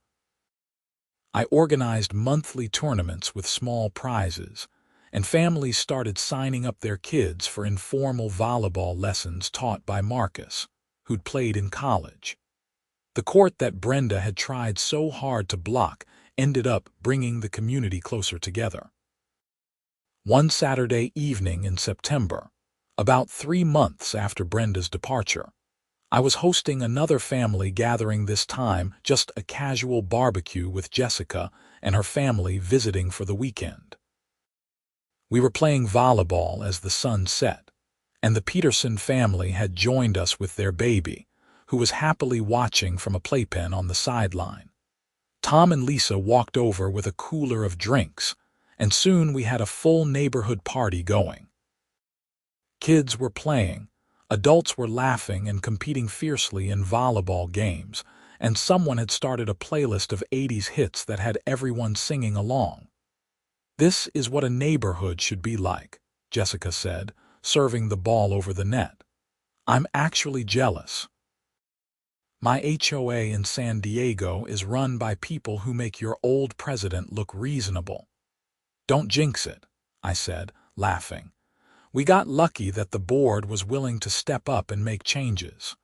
[SPEAKER 1] I organized monthly tournaments with small prizes, and families started signing up their kids for informal volleyball lessons taught by Marcus, who'd played in college. The court that Brenda had tried so hard to block ended up bringing the community closer together. One Saturday evening in September, about 3 months after Brenda's departure, I was hosting another family gathering, this time just a casual barbecue with Jessica and her family visiting for the weekend. We were playing volleyball as the sun set, and the Peterson family had joined us with their baby, who was happily watching from a playpen on the sideline. Tom and Lisa walked over with a cooler of drinks, and soon we had a full neighborhood party going. Kids were playing, adults were laughing and competing fiercely in volleyball games, and someone had started a playlist of 80s hits that had everyone singing along. "This is what a neighborhood should be like," Jessica said, serving the ball over the net. "I'm actually jealous. My HOA in San Diego is run by people who make your old president look reasonable." "Don't jinx it," I said, laughing. "We got lucky that the board was willing to step up and make changes."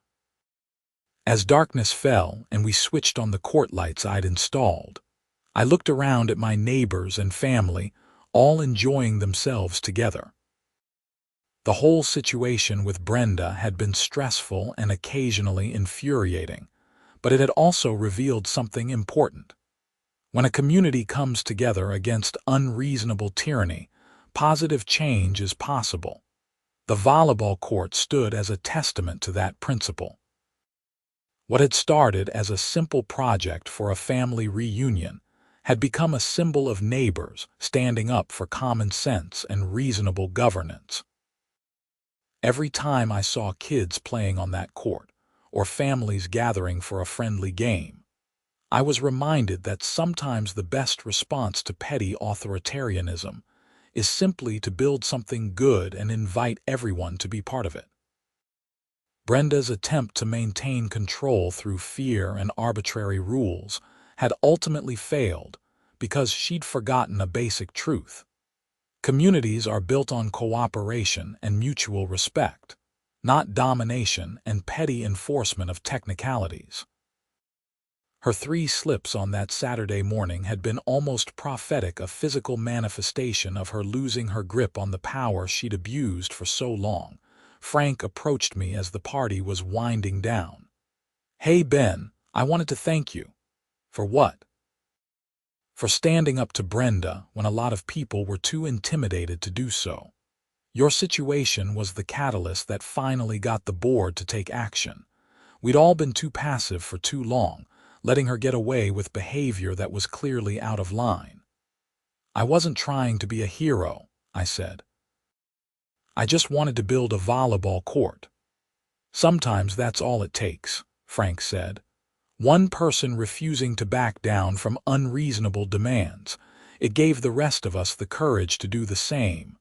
[SPEAKER 1] As darkness fell and we switched on the court lights I'd installed, I looked around at my neighbors and family, all enjoying themselves together. The whole situation with Brenda had been stressful and occasionally infuriating, but it had also revealed something important. When a community comes together against unreasonable tyranny, positive change is possible. The volleyball court stood as a testament to that principle. What had started as a simple project for a family reunion had become a symbol of neighbors standing up for common sense and reasonable governance. Every time I saw kids playing on that court, or families gathering for a friendly game, I was reminded that sometimes the best response to petty authoritarianism is simply to build something good and invite everyone to be part of it. Brenda's attempt to maintain control through fear and arbitrary rules had ultimately failed because she'd forgotten a basic truth. Communities are built on cooperation and mutual respect, not domination and petty enforcement of technicalities. Her 3 slips on that Saturday morning had been almost prophetic, a physical manifestation of her losing her grip on the power she'd abused for so long. Frank approached me as the party was winding down. "Hey, Ben, I wanted to thank you." "For what?" "For standing up to Brenda when a lot of people were too intimidated to do so. Your situation was the catalyst that finally got the board to take action. We'd all been too passive for too long, letting her get away with behavior that was clearly out of line." "I wasn't trying to be a hero," I said. "I just wanted to build a volleyball court." "Sometimes that's all it takes," Frank said. "One person refusing to back down from unreasonable demands. It gave the rest of us the courage to do the same."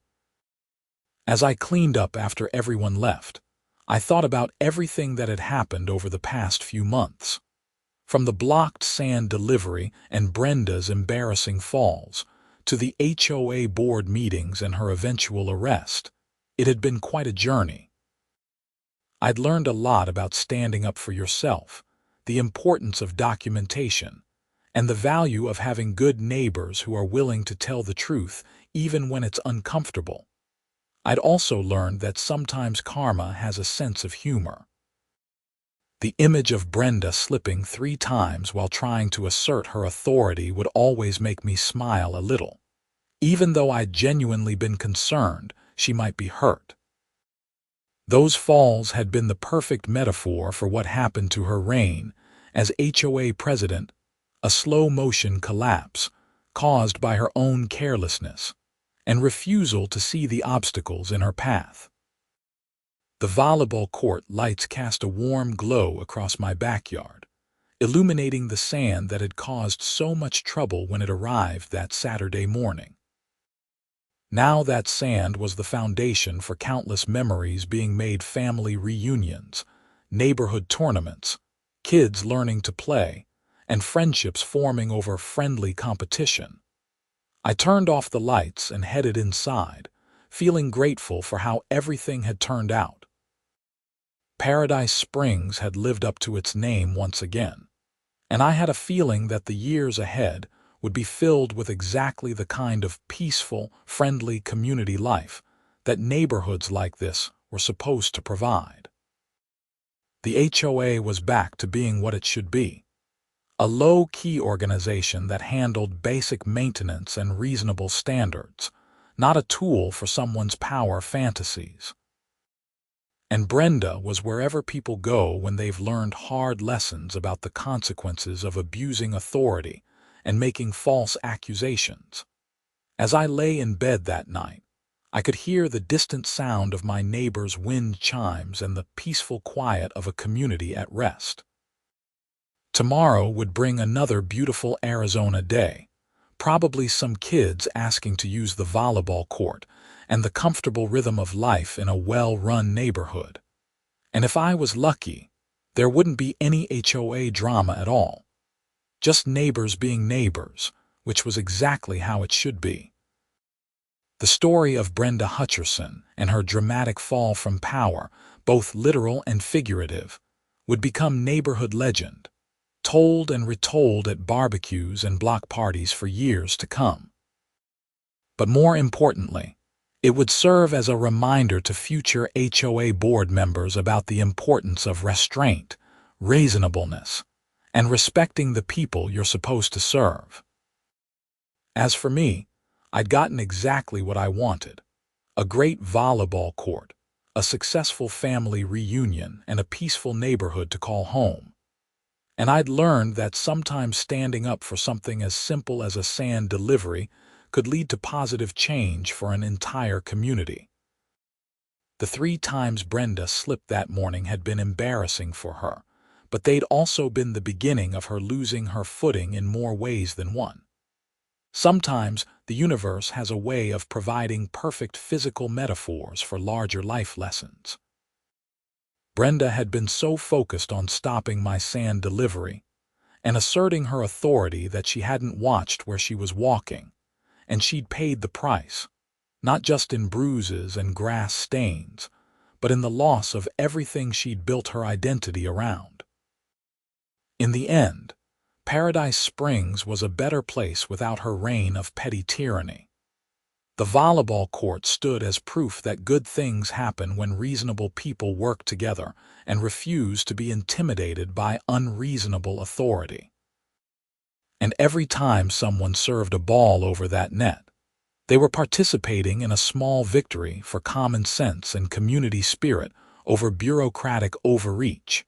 [SPEAKER 1] As I cleaned up after everyone left, I thought about everything that had happened over the past few months. From the blocked sand delivery and Brenda's embarrassing falls, to the HOA board meetings and her eventual arrest, it had been quite a journey. I'd learned a lot about standing up for yourself, the importance of documentation, and the value of having good neighbors who are willing to tell the truth even when it's uncomfortable. I'd also learned that sometimes karma has a sense of humor. The image of Brenda slipping 3 times while trying to assert her authority would always make me smile a little, even though I'd genuinely been concerned she might be hurt. Those falls had been the perfect metaphor for what happened to her reign as HOA president, a slow-motion collapse caused by her own carelessness and refusal to see the obstacles in her path. The volleyball court lights cast a warm glow across my backyard, illuminating the sand that had caused so much trouble when it arrived that Saturday morning. Now that sand was the foundation for countless memories being made: family reunions, neighborhood tournaments, kids learning to play, and friendships forming over friendly competition. I turned off the lights and headed inside, feeling grateful for how everything had turned out. Paradise Springs had lived up to its name once again, and I had a feeling that the years ahead would be filled with exactly the kind of peaceful, friendly community life that neighborhoods like this were supposed to provide. The HOA was back to being what it should be: a low-key organization that handled basic maintenance and reasonable standards, not a tool for someone's power fantasies. And Brenda was wherever people go when they've learned hard lessons about the consequences of abusing authority and making false accusations. As I lay in bed that night, I could hear the distant sound of my neighbor's wind chimes and the peaceful quiet of a community at rest. Tomorrow would bring another beautiful Arizona day, probably some kids asking to use the volleyball court, and the comfortable rhythm of life in a well-run neighborhood. And if I was lucky, there wouldn't be any HOA drama at all. Just neighbors being neighbors, which was exactly how it should be. The story of Brenda Hutcherson and her dramatic fall from power, both literal and figurative, would become neighborhood legend, told and retold at barbecues and block parties for years to come. But more importantly, it would serve as a reminder to future HOA board members about the importance of restraint, reasonableness, and respecting the people you're supposed to serve. As for me, I'd gotten exactly what I wanted: a great volleyball court, a successful family reunion, and a peaceful neighborhood to call home. And I'd learned that sometimes standing up for something as simple as a sand delivery could lead to positive change for an entire community. The 3 times Brenda slipped that morning had been embarrassing for her, but they'd also been the beginning of her losing her footing in more ways than one. Sometimes the universe has a way of providing perfect physical metaphors for larger life lessons. Brenda had been so focused on stopping my sand delivery and asserting her authority that she hadn't watched where she was walking, and she'd paid the price. not just in bruises and grass stains, but in the loss of everything she'd built her identity around. In the end, Paradise Springs was a better place without her reign of petty tyranny. The volleyball court stood as proof that good things happen when reasonable people work together and refuse to be intimidated by unreasonable authority. And every time someone served a ball over that net, they were participating in a small victory for common sense and community spirit over bureaucratic overreach.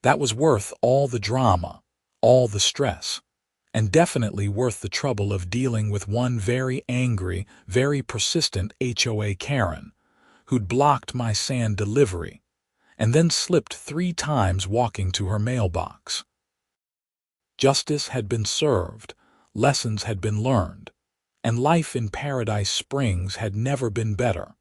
[SPEAKER 1] That was worth all the drama, all the stress, and definitely worth the trouble of dealing with one very angry, very persistent HOA Karen, who'd blocked my sand delivery, and then slipped 3 times walking to her mailbox. Justice had been served, lessons had been learned, and life in Paradise Springs had never been better.